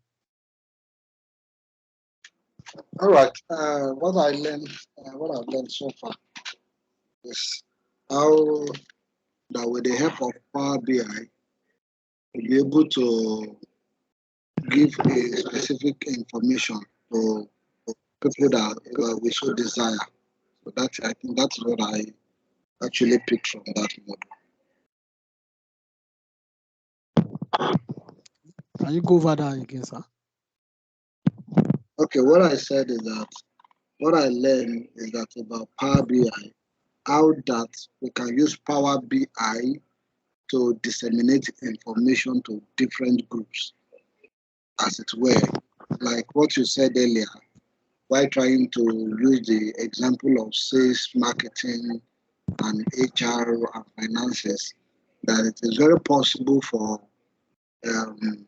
All right. What I've learned so far is how that with the help of Power BI, we'll be able to give a specific information to people that we so desire. So I think that's what I actually picked from that model. Can you go over that again, sir? Okay, what I said is that what I learned is that about Power BI, how that we can use Power BI to disseminate information to different groups, as it were. Like what you said earlier, while trying to use the example of sales, marketing, and HR and finances, that it is very possible um,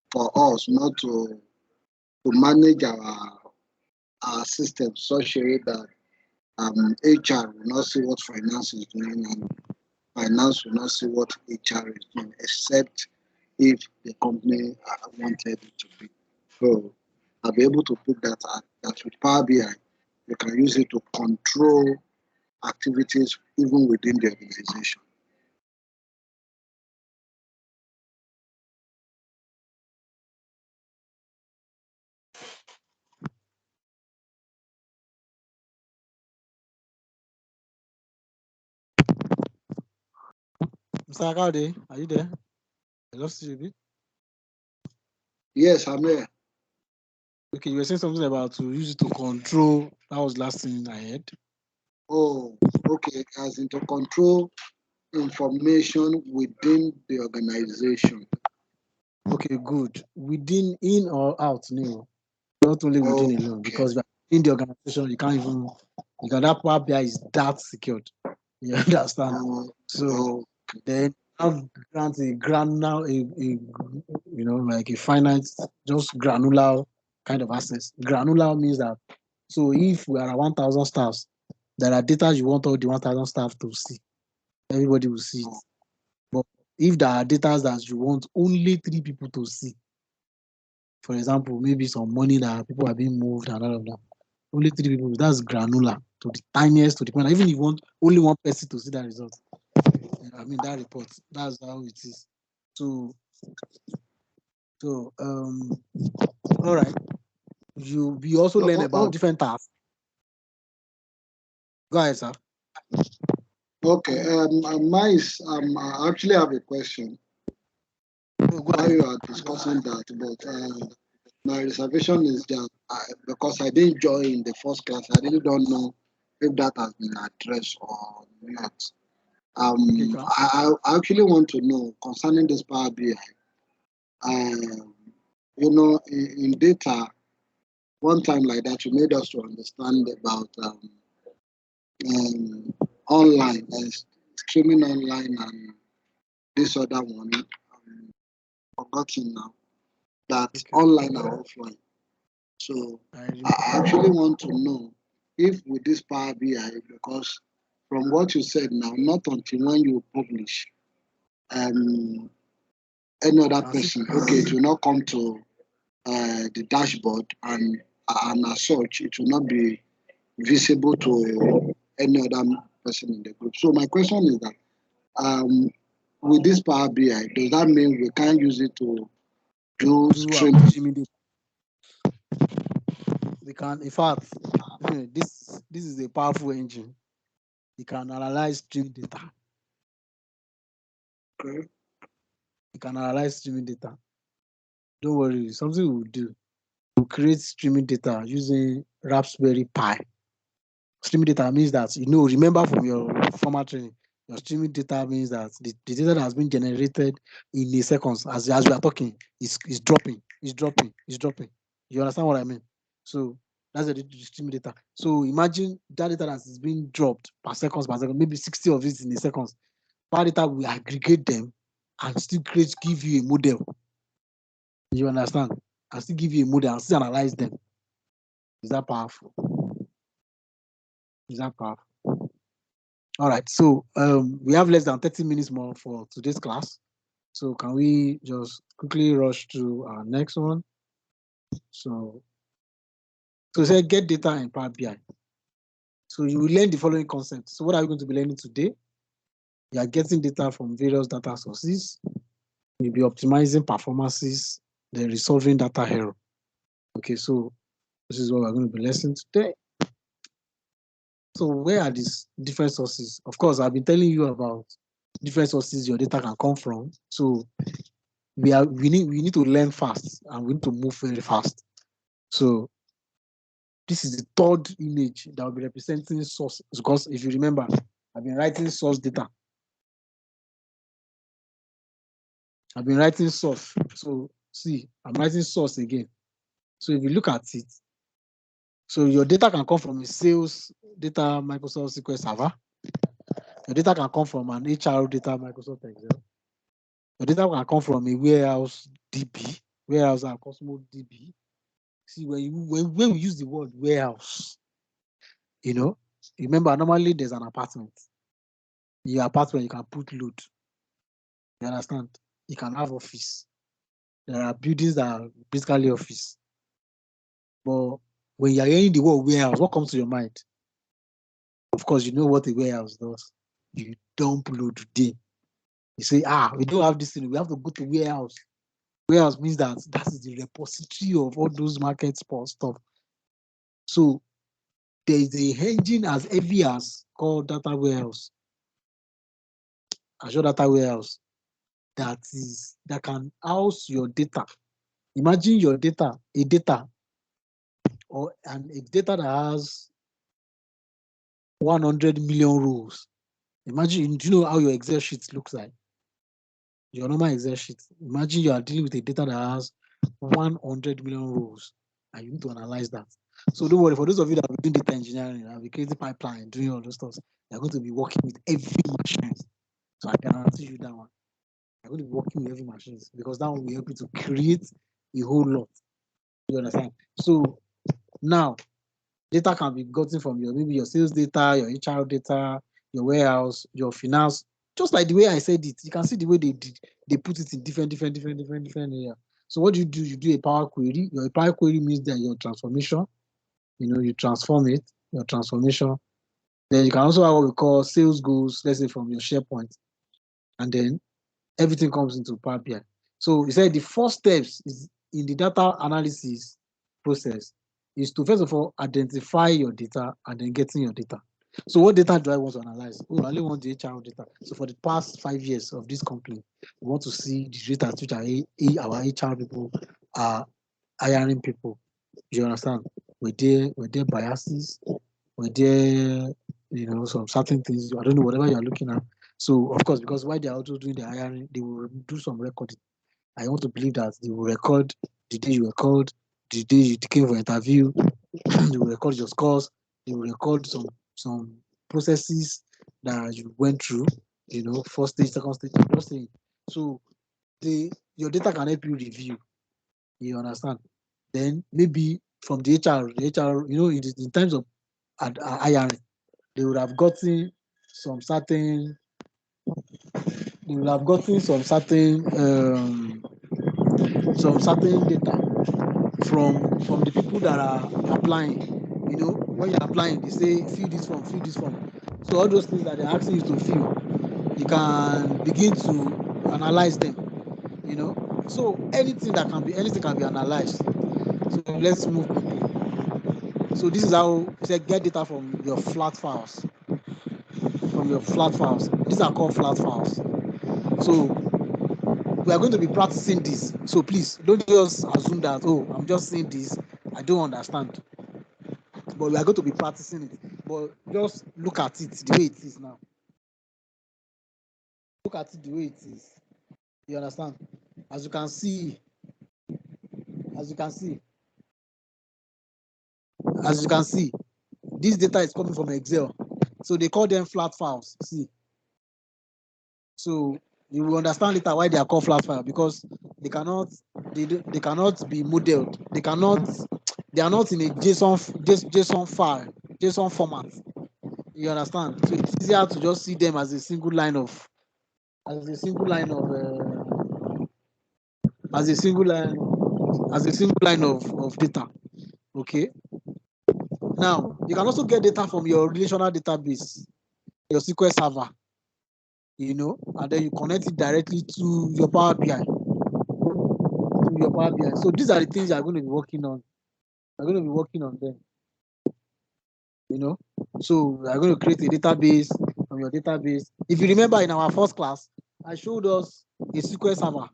for us not to manage our system such a way that HR will not see what finance is doing and finance will not see what HR is doing, except if the company wanted it to be. So I'll be able to put that with Power BI, you can use it to control activities even within the organization. Mr. Kaude, are you there? I lost you a bit. Yes, I'm here. Okay, you were saying something about to use it to control. That was last thing I heard. Oh, okay. As in to control information within the organization. Okay, good. Within, in or out, no. Not only within alone, Okay. because in the organization, you can't even, that Power BI is that secured. You understand? So then have grant a granular, like a finite, just granular kind of access. Granular means that, so if we are 1,000 staffs, there are data you want all the 1,000 staff to see. Everybody will see it. But if there are data that you want only 3 people to see, for example, maybe some money that people are being moved and all of that, only 3 people, that's granular to the tiniest, to the point. Even if you want only one person to see that result, that report, that's how it is. So, all right. We also learn about different tasks. Go ahead, sir. Okay. I actually have a question. While you are discussing that, but my reservation is that because I didn't join in the first class, I really don't know if that has been addressed or not. I actually want to know concerning this Power BI. In data, one time like that, you made us to understand about online and streaming online and this other one. Forgotten now. That online and offline. So I actually want to know if with this Power BI, because from what you said now, not until when you publish any other person, okay, it will not come to the dashboard and as such, it will not be visible to any other person in the group. So my question is that with this Power BI, does that mean we can't use it to do streaming? We can, in fact, this is a powerful engine. You can analyze stream data. Okay. You can analyze streaming data. Don't worry, something we'll do. We'll create streaming data using Raspberry Pi. Streaming data means that, remember from your former training, your streaming data means that the data that has been generated in a seconds as we are talking is dropping. You understand what I mean? So that's the streaming data. So imagine that data that is being dropped per second, maybe 60 of it in a seconds. That data will aggregate them and still give you a model. You understand? And still give you a model and still analyze them. Is that powerful? All right. So we have less than 30 minutes more for today's class. So can we just quickly rush to our next one? So say get data in Power BI. So you will learn the following concepts. So what are we going to be learning today? You are getting data from various data sources. You'll be optimizing performances, then resolving data error. Okay, so this is what we're going to be learning today. So where are these different sources? Of course, I've been telling you about different sources your data can come from. So we need to learn fast and we need to move very fast. So this is the third image that will be representing source, because if you remember, I've been writing source data. I've been writing source. So see, I'm writing source again. So if you look at it, so your data can come from a sales data Microsoft SQL Server. Your data can come from an HR data Microsoft Excel. Your data can come from a warehouse DB, warehouse and Cosmos DB. See, when we use the word warehouse, remember, normally there's an apartment. In your apartment, you can put load. You understand? You can have office. There are buildings that are basically office. But when you're hearing the word warehouse, what comes to your mind? Of course, you know what a warehouse does. You dump load there. You say, we don't have this thing. We have to go to warehouse. Warehouse means that is the repository of all those market stuff. So there is a engine as heavy as called data warehouse. Azure data warehouse that can house your data. Imagine your data, a data that has 100 million rows. Imagine, do you know how your Excel sheet looks like? Your normal Excel sheet. Imagine you are dealing with a data that has 100 million rows, and you need to analyze that. So don't worry, for those of you that are doing data engineering, and creating pipeline, doing all those stuff, you're going to be working with every machine. So I can answer you that one. You're going to be working with every machine because that one will help you to create a whole lot. You understand? So now, data can be gotten from maybe your sales data, your HR data, your warehouse, your finance. Just like the way I said it, you can see the way they put it in different areas. So what do? You do a Power Query. Your Power Query means that your transformation, you transform it, your transformation. Then you can also have what we call sales goals, let's say from your SharePoint. And then everything comes into Power BI. So you said the first steps is in the data analysis process is to first of all identify your data and then getting your data. So what data do I want to analyze? I only want the HR data. So for the past 5 years of this company, we want to see the data which our HR people are hiring people. You understand? Were there biases? Were there some certain things? I don't know, whatever you're looking at. So of course, because while they're also doing the hiring, they will do some recording. I want to believe that they will record the day you were called, the day you came for interview, they will record your scores, they will record some processes that you went through, first stage, second stage, third stage. So your data can help you review. You understand? Then maybe from the HR, in terms of hiring, they would have gotten some certain data from the people that are applying. When you're applying, they say fill this form. So all those things that they're asking you to fill, you can begin to analyze them. So anything can be analyzed. So let's move quickly. So this is how you say get data from your flat files. These are called flat files. So we are going to be practicing this. So please don't just assume that, oh, I'm just saying this, I don't understand. But we are going to be practicing it. But just look at it the way it is now. Look at it the way it is. You understand? As you can see, this data is coming from Excel. So they call them flat files. See. So you will understand later why they are called flat file, because they cannot be modeled. They are not in a JSON file, JSON format. You understand? So it's easier to just see them as a single line of data. Okay. Now you can also get data from your relational database, your SQL server, and then you connect it directly to your Power BI. So these are the things you are going to be working on. You're going to be working on them. So we are going to create a database from your database. If you remember in our first class, I showed us a SQL server.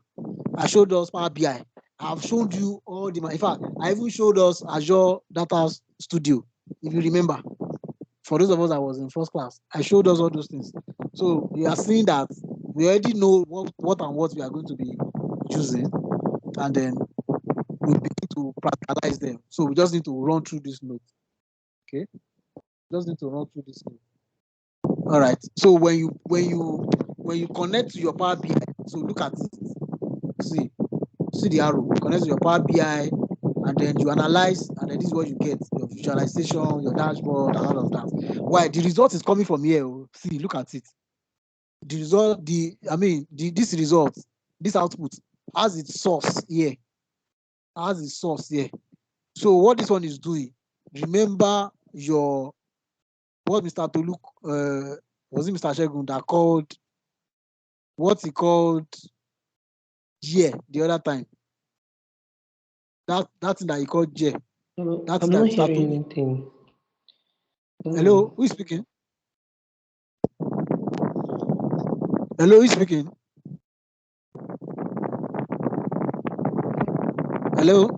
I showed us Power BI. I've showed you all the. In fact, I even showed us Azure Data Studio. If you remember, for those of us that was in first class, I showed us all those things. So you are seeing that we already know what we are going to be using, and then we begin to practicalize them. So we just need to run through this note. Okay, just need to run through this note. All right. So when you connect to your Power BI, so look at it. See the arrow. Connect to your Power BI, and then you analyze, and then this is what you get: your visualization, your dashboard, and all of that. Why? The result is coming from here. See, look at it. The result, this result, this output has its source here. So what this one is doing, remember what Mr. Tolu, was it Mr. Shegun that called, what he called the other time? That thing that he called I'm That's not Mr. hearing Tolu. anything. Hello, who is speaking? Hello, who is speaking? Hello?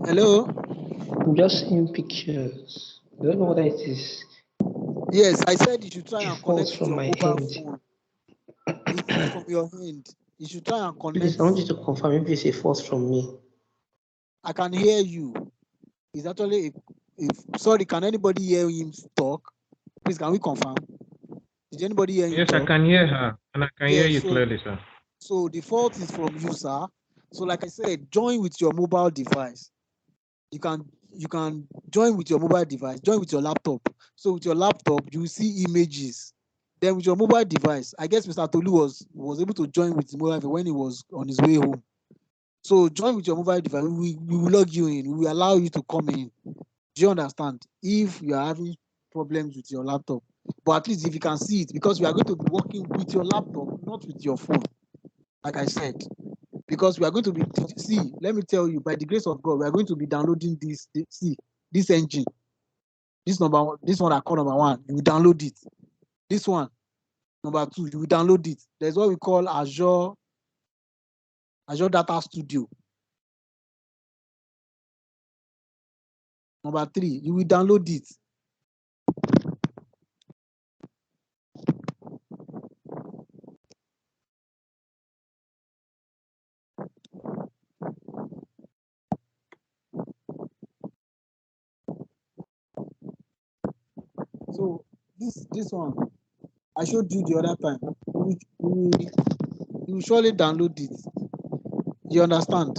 Hello? I'm just seeing pictures. I don't know what it is. Yes, I said you should try and Falls connect to from your my mobile hand. phone. It's from your hand. You should try and connect. Please, I want you to confirm if it's a false from me. I can hear you. It's actually sorry, can anybody hear him talk? Please, can we confirm? Did anybody hear him Yes, talk? I can hear her, and I can hear you clearly, sir. So the fault is from you, sir. So like I said, join with your mobile device. You can join with your mobile device, join with your laptop. So with your laptop, you will see images. Then with your mobile device, I guess Mr. Tolu was able to join with his mobile device when he was on his way home. So join with your mobile device. We will log you in. We will allow you to come in. Do you understand? If you are having problems with your laptop, but at least if you can see it, because we are going to be working with your laptop, not with your phone, like I said, because we are going to be, let me tell you, by the grace of God, we are going to be downloading this engine, this one I call number one. You will download it. This one, number two, you will download it. There's what we call Azure Data Studio. Number three, you will download it. So this one, I showed you the other time. You will surely download it. You understand?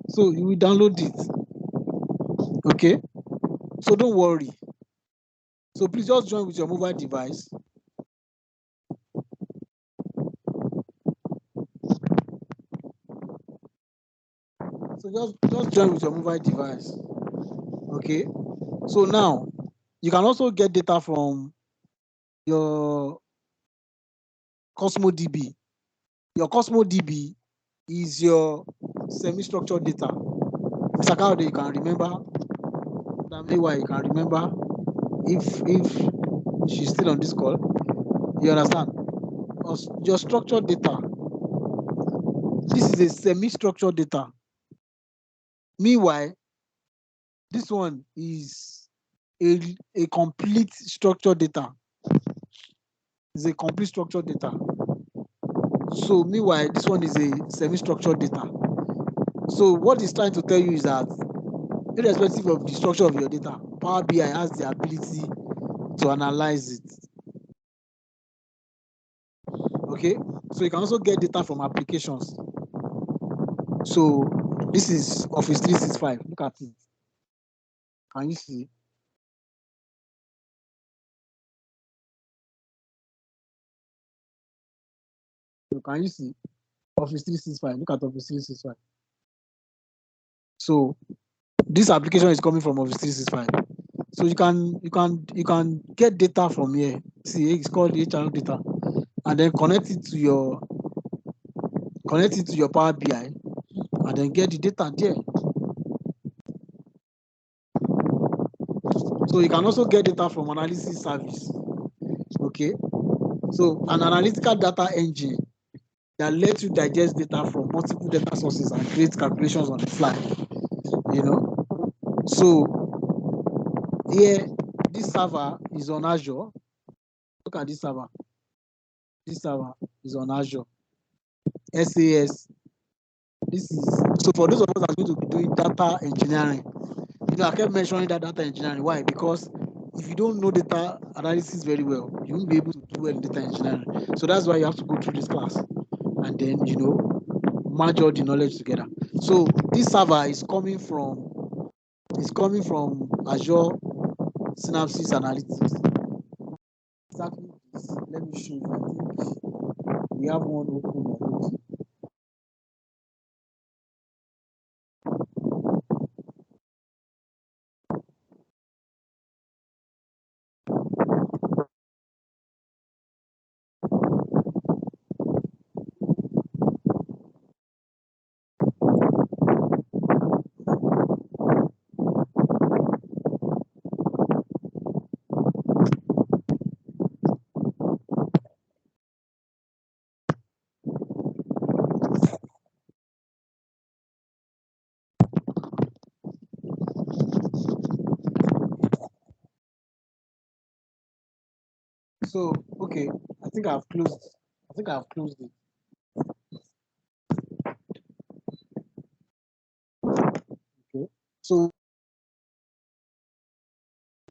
So you will download it. Okay? So don't worry. So please just join with your mobile device. So just join with your mobile device. Okay? So now you can also get data from your Cosmo DB. Your Cosmo DB is your semi-structured data. Mr. Kaude, you can remember. Why you can remember if she's still on this call. You understand? your structured data. This is a semi-structured data. Meanwhile, this one is a complete structured data. It's a complete structured data. So meanwhile, this one is a semi-structured data. So what it's trying to tell you is that irrespective of the structure of your data, Power BI has the ability to analyze it. Okay, so you can also get data from applications. So this is Office 365. Look at it. Can you see? So can you see Office 365? Look at Office 365. So this application is coming from Office 365. So you can get data from here. See, it's called HR data, and then connect it to your Power BI, and then get the data there. So you can also get data from analysis service. Okay, so an analytical data engine that lets you digest data from multiple data sources and create calculations on the fly. You know, so here this server is on Azure. Look at this server. This server is on Azure. SAS. This is so for those of us that are going to be doing data engineering. You know, I kept mentioning that data engineering. Why? Because if you don't know data analysis very well, you won't be able to do well in data engineering. So that's why you have to go through this class and then merge all the knowledge together. So this server is coming from Azure Synapses Analytics. Exactly this. Let me show you. I think we have one open already. So okay, I think I've closed it. Okay. So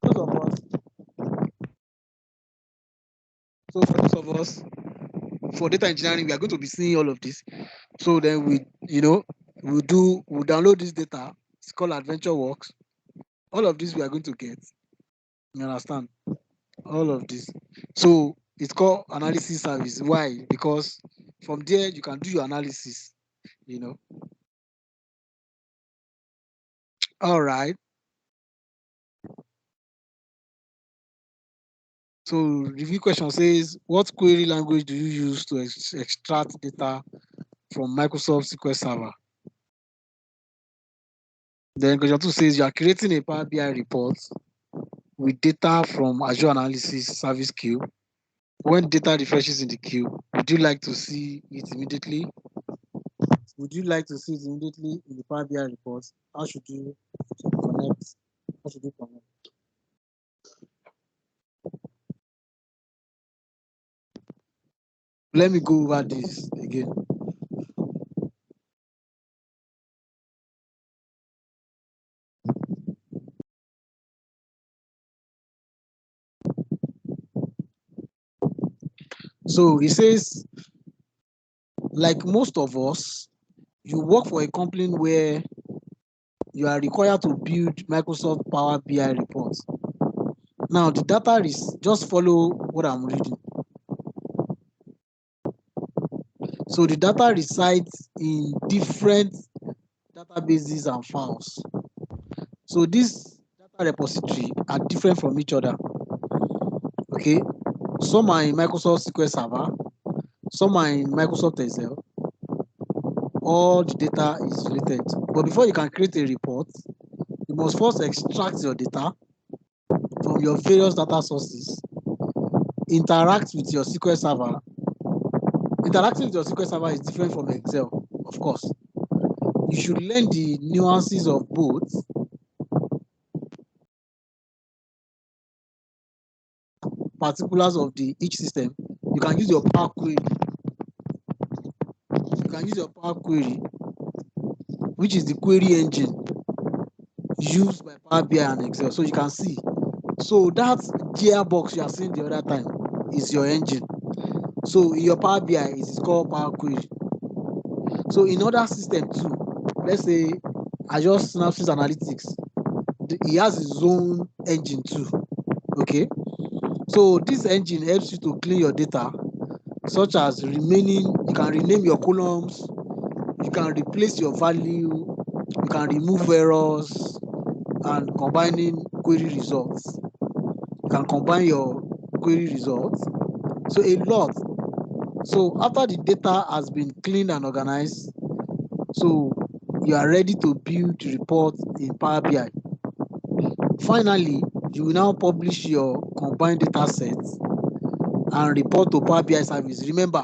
those of us so for those of us for data engineering, we are going to be seeing all of this. So then we'll download this data. It's called Adventure Works. All of this we are going to get. You understand? All of this. So it's called analysis service. Why? Because from there you can do your analysis. All right. So review question says, what query language do you use to extract data from Microsoft SQL Server? Then question 2 says you are creating a Power BI report with data from Azure Analysis Service Queue. When data refreshes in the queue, would you like to see it immediately? Would you like to see it immediately in the Power BI report? How should you connect? How should you connect? Let me go over this again. So he says, like most of us, you work for a company where you are required to build Microsoft Power BI reports. Now, the data is just follow what I'm reading. So the data resides in different databases and files. So these data repositories are different from each other. Okay, some are in Microsoft SQL Server, some are in Microsoft Excel. All the data is related. But before you can create a report, you must first extract your data from your various data sources, interact with your SQL Server, interacting with your SQL Server is different from Excel, of course. You should learn the nuances of both. Particulars of each system. You can use your Power Query. You can use your Power Query, which is the query engine used by Power BI and Excel. So you can see. So that gearbox you are seeing the other time is your engine. So in your Power BI, it is called Power Query. So in other system too, let's say Azure Synapse Analytics, he has his own engine too. Okay. So this engine helps you to clean your data, such as you can rename your columns, you can replace your value, you can remove errors, and combining query results. You can combine your query results. So a lot. So after the data has been cleaned and organized, so you are ready to build reports in Power BI. Finally, you will now publish your combined data sets and report to Power BI service. Remember,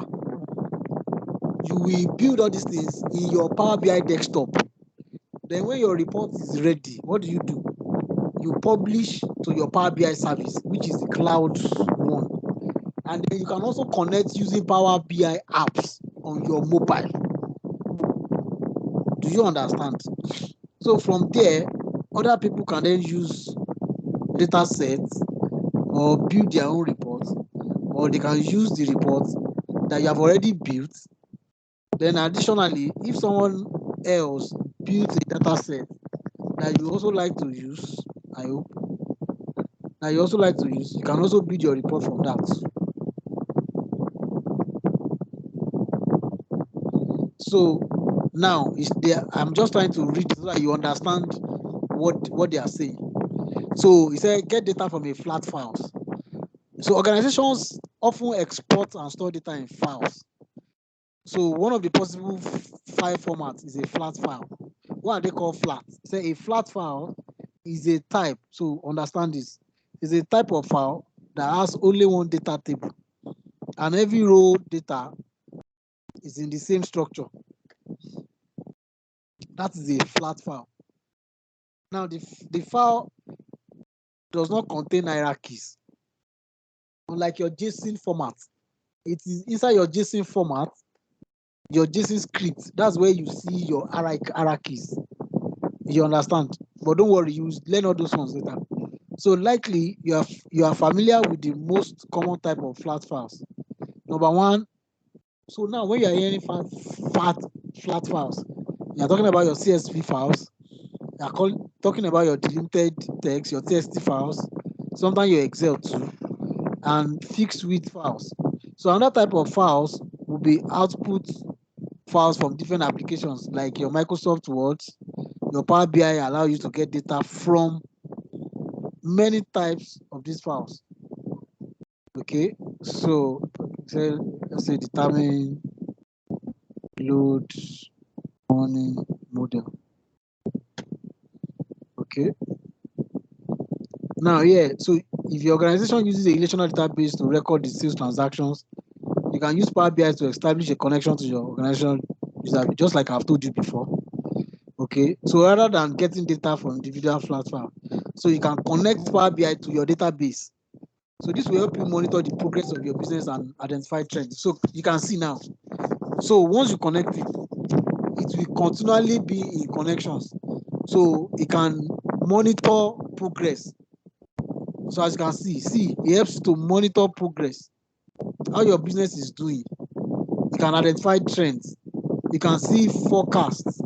you will build all these things in your Power BI desktop. Then when your report is ready, what do? You publish to your Power BI service, which is the cloud one. And then you can also connect using Power BI apps on your mobile. Do you understand? So from there, other people can then use data sets or build their own reports, or they can use the reports that you have already built. Then additionally, if someone else builds a data set that you also like to use, I hope, that you also like to use, you can also build your report from that. So now is there, I'm just trying to read so that you understand what they are saying. So he said get data from a flat files. So organizations often export and store data in files. So one of the possible file formats is a flat file. What are they called flat? Say a flat file is a type. So understand this. Is a type of file that has only one data table, and every row data is in the same structure. That is a flat file. Now the file does not contain hierarchies. Unlike your JSON format, it is inside your JSON format, your JSON script. That's where you see your hierarchies. You understand? But don't worry, you learn all those ones later. So likely you are familiar with the most common type of flat files. Number one. So now when you are hearing flat files, you are talking about your CSV files. You are talking about your delimited text, your TXT files, sometimes your Excel too, and fixed width files. So another type of files will be output files from different applications like your Microsoft Word. Your Power BI allow you to get data from many types of these files. Okay, so let's say determine load money model. Okay. Now, yeah, so if your organization uses a relational database to record the sales transactions, you can use Power BI to establish a connection to your organizational user, just like I've told you before. Okay, so rather than getting data from individual flat file, so you can connect Power BI to your database. So this will help you monitor the progress of your business and identify trends. So you can see now. So once you connect it, it will continually be in connections. So it can monitor progress. So as you can see, it helps to monitor progress, how your business is doing. You can identify trends. You can see forecasts.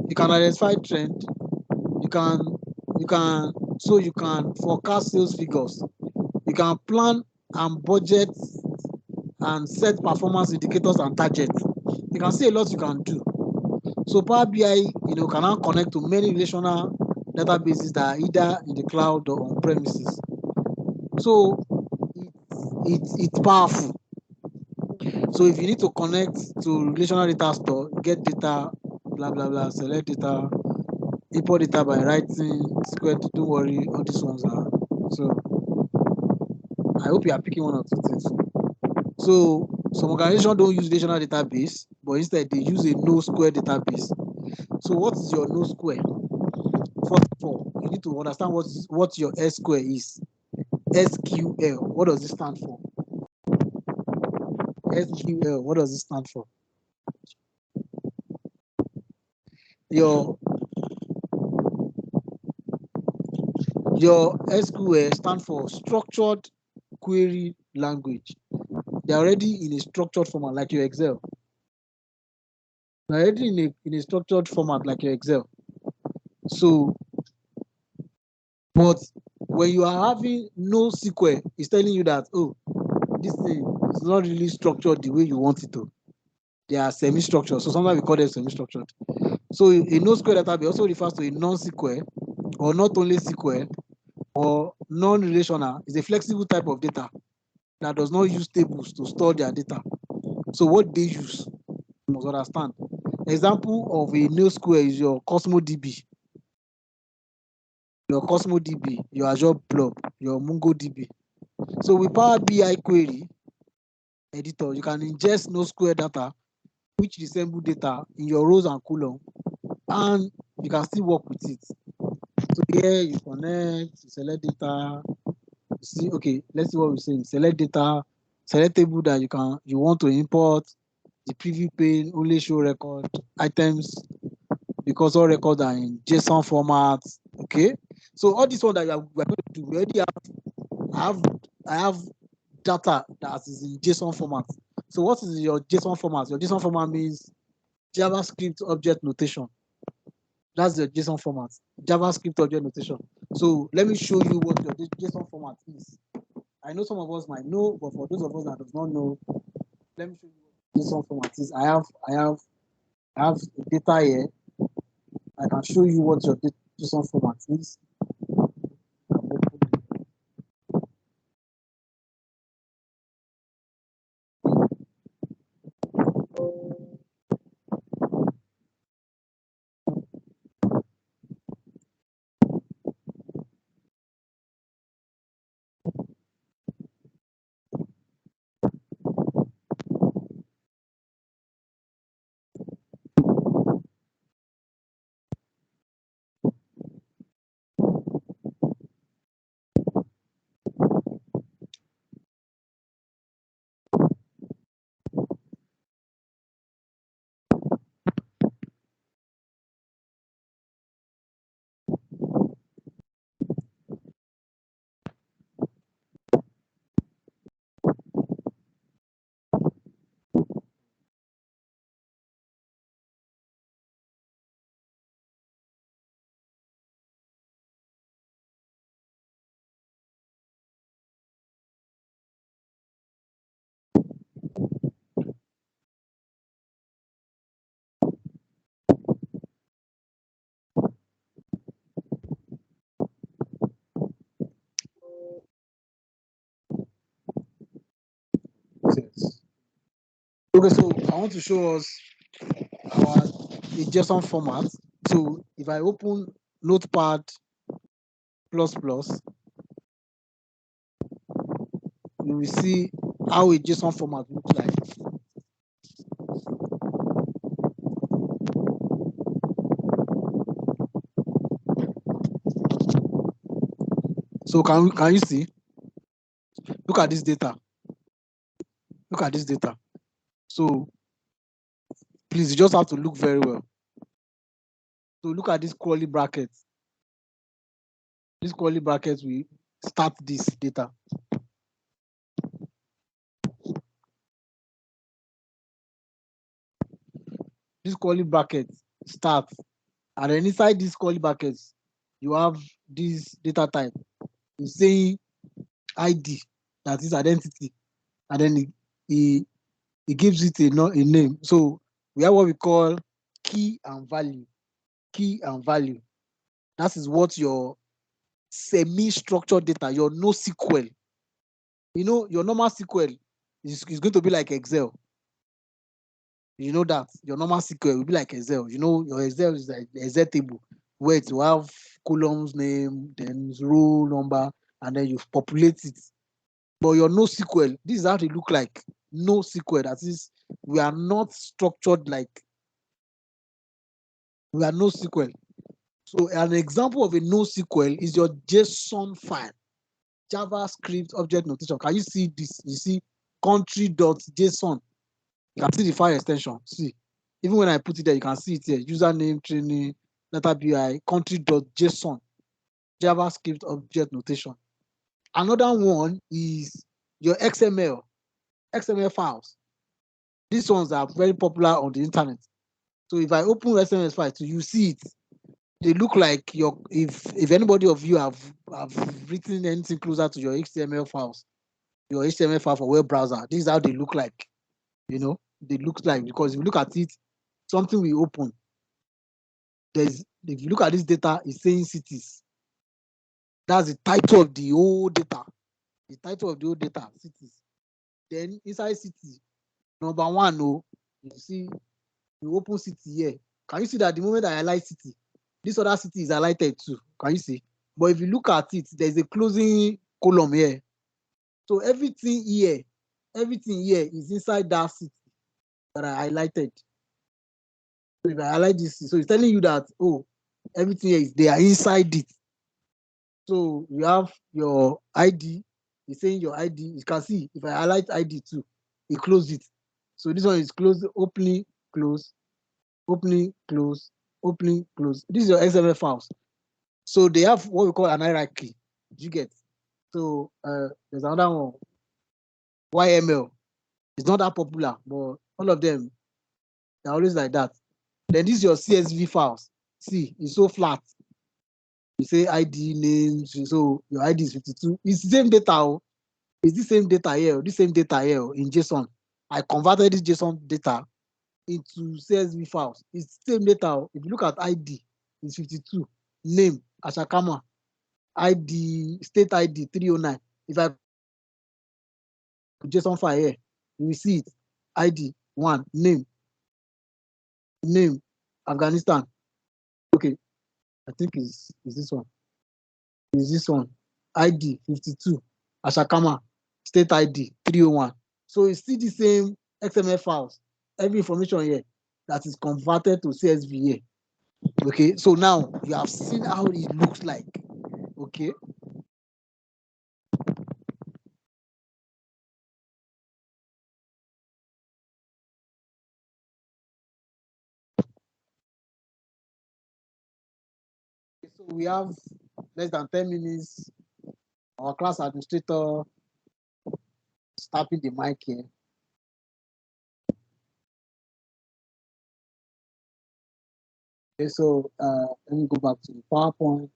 You can identify trend. You can forecast sales figures. You can plan and budget and set performance indicators and targets. You can see a lot you can do. So Power BI, can now connect to many relational databases that are either in the cloud or on premises. So it's powerful. So if you need to connect to relational data store, get data, blah blah blah, select data, import data by writing SQL. Don't worry, all these ones are so. I hope you are picking one or two things. So some organizations don't use relational database, but instead they use a NoSQL database. So what is your NoSQL? First of all, you need to understand what your SQL is. SQL, what does it stand for? SQL, what does it stand for? Your SQL stand for structured query language. They're already in a structured format like your Excel. They're already in a structured format like your Excel. So, but when you are having NoSQL, it's telling you that, oh, this thing is not really structured the way you want it to. They are semi-structured. So sometimes we call them semi-structured. So a NoSQL database also refers to a non-SQL or not only SQL or non-relational. It's a flexible type of data that does not use tables to store their data. So what they use, you must understand. Example of a NoSQL is your CosmoDB, your Azure Blob, your MongoDB. So with Power BI query editor, you can ingest NoSQL data which resemble data in your rows and column, and you can still work with it. So here you connect, you select data, you see, okay, let's see what we're saying. Select data, select table that you want to import, the preview pane only show record items because all records are in JSON format. Okay. So all this one that we're going to do, we already I have data that is in JSON format. So what is your JSON format? Your JSON format means JavaScript object notation. That's the JSON format, JavaScript object notation. So let me show you what your JSON format is. I know some of us might know, but for those of us that does not know, let me show you what JSON format is. I have data here. I can show you what your JSON format is. Yes. Okay, so I want to show us our JSON format. So if I open Notepad plus plus, you will see how a JSON format looks like. So can you see? Look at this data. Look at this data. So please, you just have to look very well. So look at this curly brackets. This curly brackets will start this data. This curly bracket starts, and then inside these curly brackets, you have this data type. It's saying ID, that is identity, and then it gives it a name. So we have what we call key and value. Key and value. That is what your semi-structured data, your NoSQL. You know, your normal SQL is going to be like Excel. You know that your normal SQL will be like Excel. You know, your Excel is like the Excel table where it will have columns name, then row number, and then you populate it. But your NoSQL, this is how they look like. NoSQL, that is, we are not structured like, we are NoSQL. So an example of a NoSQL is your JSON file, JavaScript object notation. Can you see this? You see country.json. You can see the file extension. See, even when I put it there, you can see it here. Username, training, data BI, country.json, JavaScript object notation. Another one is your XML files. These ones are very popular on the internet. So if I open XML file, so you see it. They look like your, if anybody of you have written anything closer to your HTML files, your HTML file for web browser, this is how they look like. You know, they look like, because if you look at it, something we open, if you look at this data, it's saying cities. That's the title of the whole data. The title of the whole data, cities. Then inside city, number one, you see, you open city here. Can you see that the moment I highlight city, this other city is highlighted too? Can you see? But if you look at it, there's a closing column here. So everything here is inside that city that I highlighted. So if I highlight this, so it's telling you that, oh, everything here they are inside it. So you have your ID, it's saying your ID. You can see if I highlight ID too, it closed it. So this one is closed, opening, close, opening, close, opening, close. This is your XML files. So they have what we call an hierarchy. You get? So there's another one, YML. It's not that popular, but all of them, they're always like that. Then this is your CSV files. See, it's so flat. You say ID names, so your ID is 52. It's the same data. It's the same data here, this same data here in JSON. I converted this JSON data into CSV files. It's the same data. If you look at ID, it's 52. Name, Ashakama. ID, state ID 309. If I put JSON file here, you will see it. ID 1, name, Afghanistan. Okay, I think it's this one. Is this one. ID 52, Ashakama, state ID 301. So it's still the same XML files, every information here that is converted to CSV here. Okay, so now you have seen how it looks like. Okay. So we have less than 10 minutes. Our class administrator is tapping the mic here. Okay, so let me go back to the PowerPoint.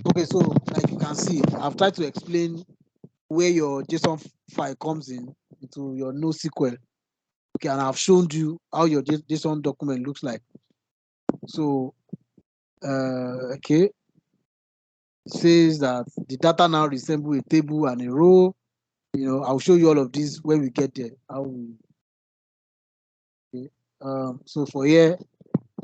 Okay, so like you can see, I've tried to explain where your JSON file comes in into your NoSQL. Okay, and I've shown you how your JSON document looks like. So, okay, it says that the data now resemble a table and a row. You know, I'll show you all of this when we get there. Okay. So for here,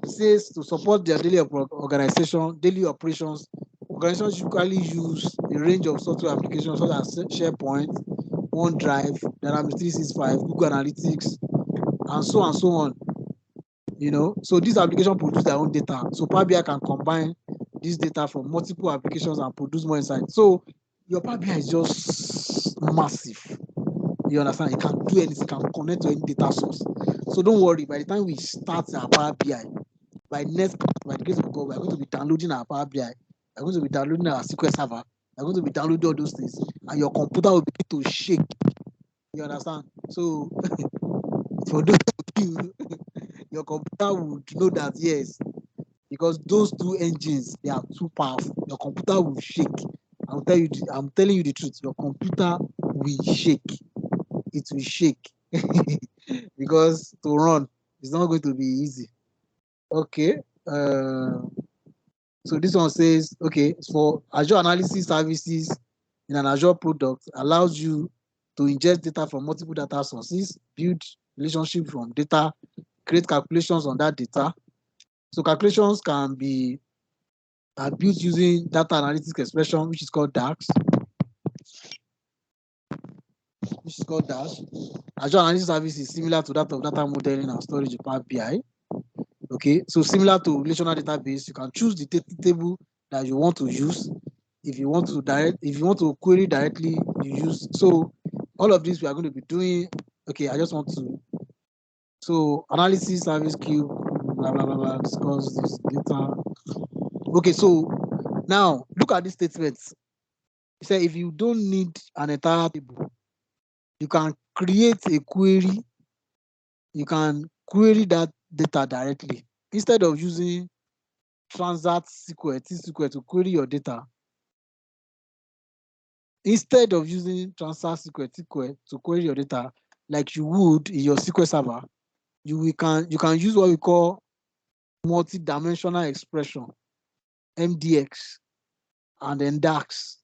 it says to support their daily operations, organizations usually use a range of software applications such as SharePoint, OneDrive, Dynamics 365, Google Analytics, and so on. You know, so these applications produce their own data. So Power BI can combine this data from multiple applications and produce more insight. So your Power BI is just massive. You understand? It can do anything, it can connect to any data source. So don't worry, by the time we start our Power BI, by next class, by the grace of God, we're going to be downloading our Power BI, we're going to be downloading our SQL Server, we're going to be downloading all those things, and your computer will begin to shake. You understand? So for those of you, your computer would know that yes, because those two engines, they are too powerful. Your computer will shake. I'm telling you the truth. Your computer will shake. it will shake because to run is not going to be easy. Okay. So this one says, okay, for Azure Analysis services in an Azure product allows you to ingest data from multiple data sources, build relationship from data, create calculations on that data. So calculations can be built using data analytics expression, which is called DAX. Azure Analysis Service is similar to that of data modeling and storage in Power BI. Okay, so similar to relational database, you can choose the table that you want to use. If you want to query directly, you use. So all of this we are going to be doing. Okay, I just want to. So analysis service cube, blah blah blah blah. Discuss this data. Okay, so now look at this statement. It said if you don't need an entire table, you can create a query. You can query that data directly instead of using transact SQL, T-SQL to query your data. Instead of using transact SQL, T-SQL to query your data, like you would in your SQL server, you can use what we call multi-dimensional expression, MDX, and then DAX.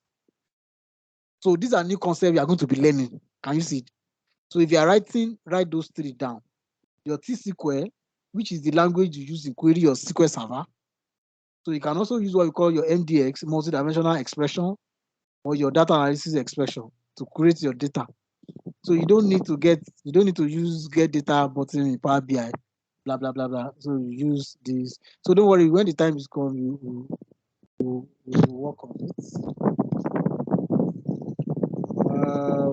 So these are new concepts you are going to be learning. Can you see it? So if you are write those three down. Your T-SQL, which is the language you use to query your SQL server. So you can also use what we call your MDX, multi-dimensional expression, or your data analysis expression to create your data. So you don't need to use get data button in Power BI, blah blah blah blah. So you use this. So don't worry, when the time is come, you will work on it.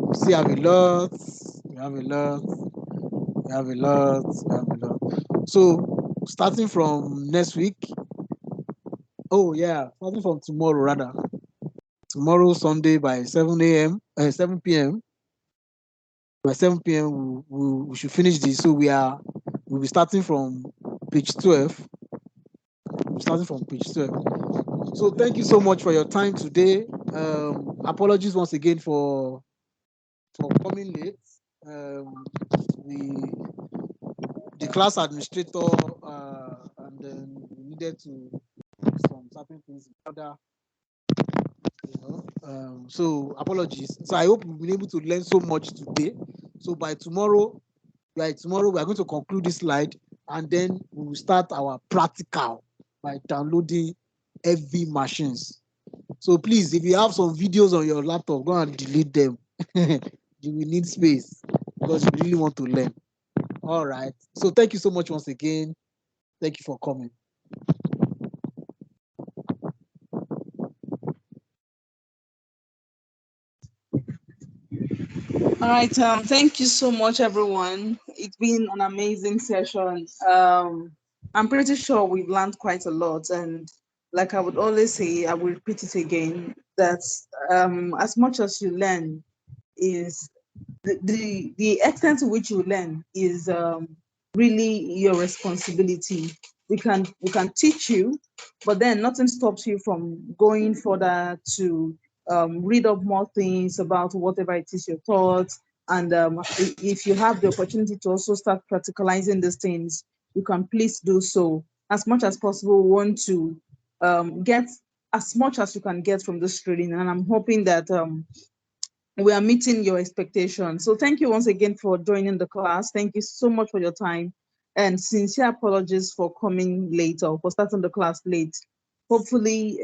We still have a lot. We have a lot. We have a lot. We have a lot. So starting from next week. Oh yeah, starting from tomorrow rather. Tomorrow Sunday by 7 a.m. 7 p.m. By 7 p.m. We should finish this. So we'll be starting from page 12. We'll be starting from page 12. So thank you so much for your time today. Apologies once again for coming late. The class administrator and then we needed to do some certain things in order. So apologies. So I hope we've been able to learn so much today. So by tomorrow we are going to conclude this slide and then we will start our practical by downloading heavy machines. So please, if you have some videos on your laptop, go and delete them. You will need space because you really want to learn. All right. So thank you so much once again. Thank you for coming. All right. Thank you so much, everyone. It's been an amazing session. I'm pretty sure we've learned quite a lot. And like I would always say, I will repeat it again, that as much as you learn is the extent to which you learn is really your responsibility. We can teach you, but then nothing stops you from going further to read up more things about whatever it is you're taught. And if you have the opportunity to also start practicalizing these things, you can please do so. As much as possible, we want to get as much as you can get from this training. And I'm hoping that we are meeting your expectations. So thank you once again for joining the class. Thank you so much for your time. And sincere apologies for coming late or for starting the class late. Hopefully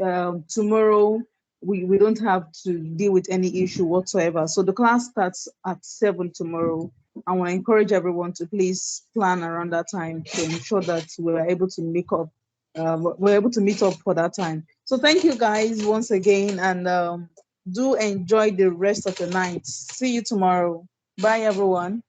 tomorrow we don't have to deal with any issue whatsoever. So the class starts at 7 tomorrow. I want to encourage everyone to please plan around that time to ensure that we're able to make up, we're able to meet up for that time. So thank you guys once again, and do enjoy the rest of the night. See you tomorrow. Bye, everyone.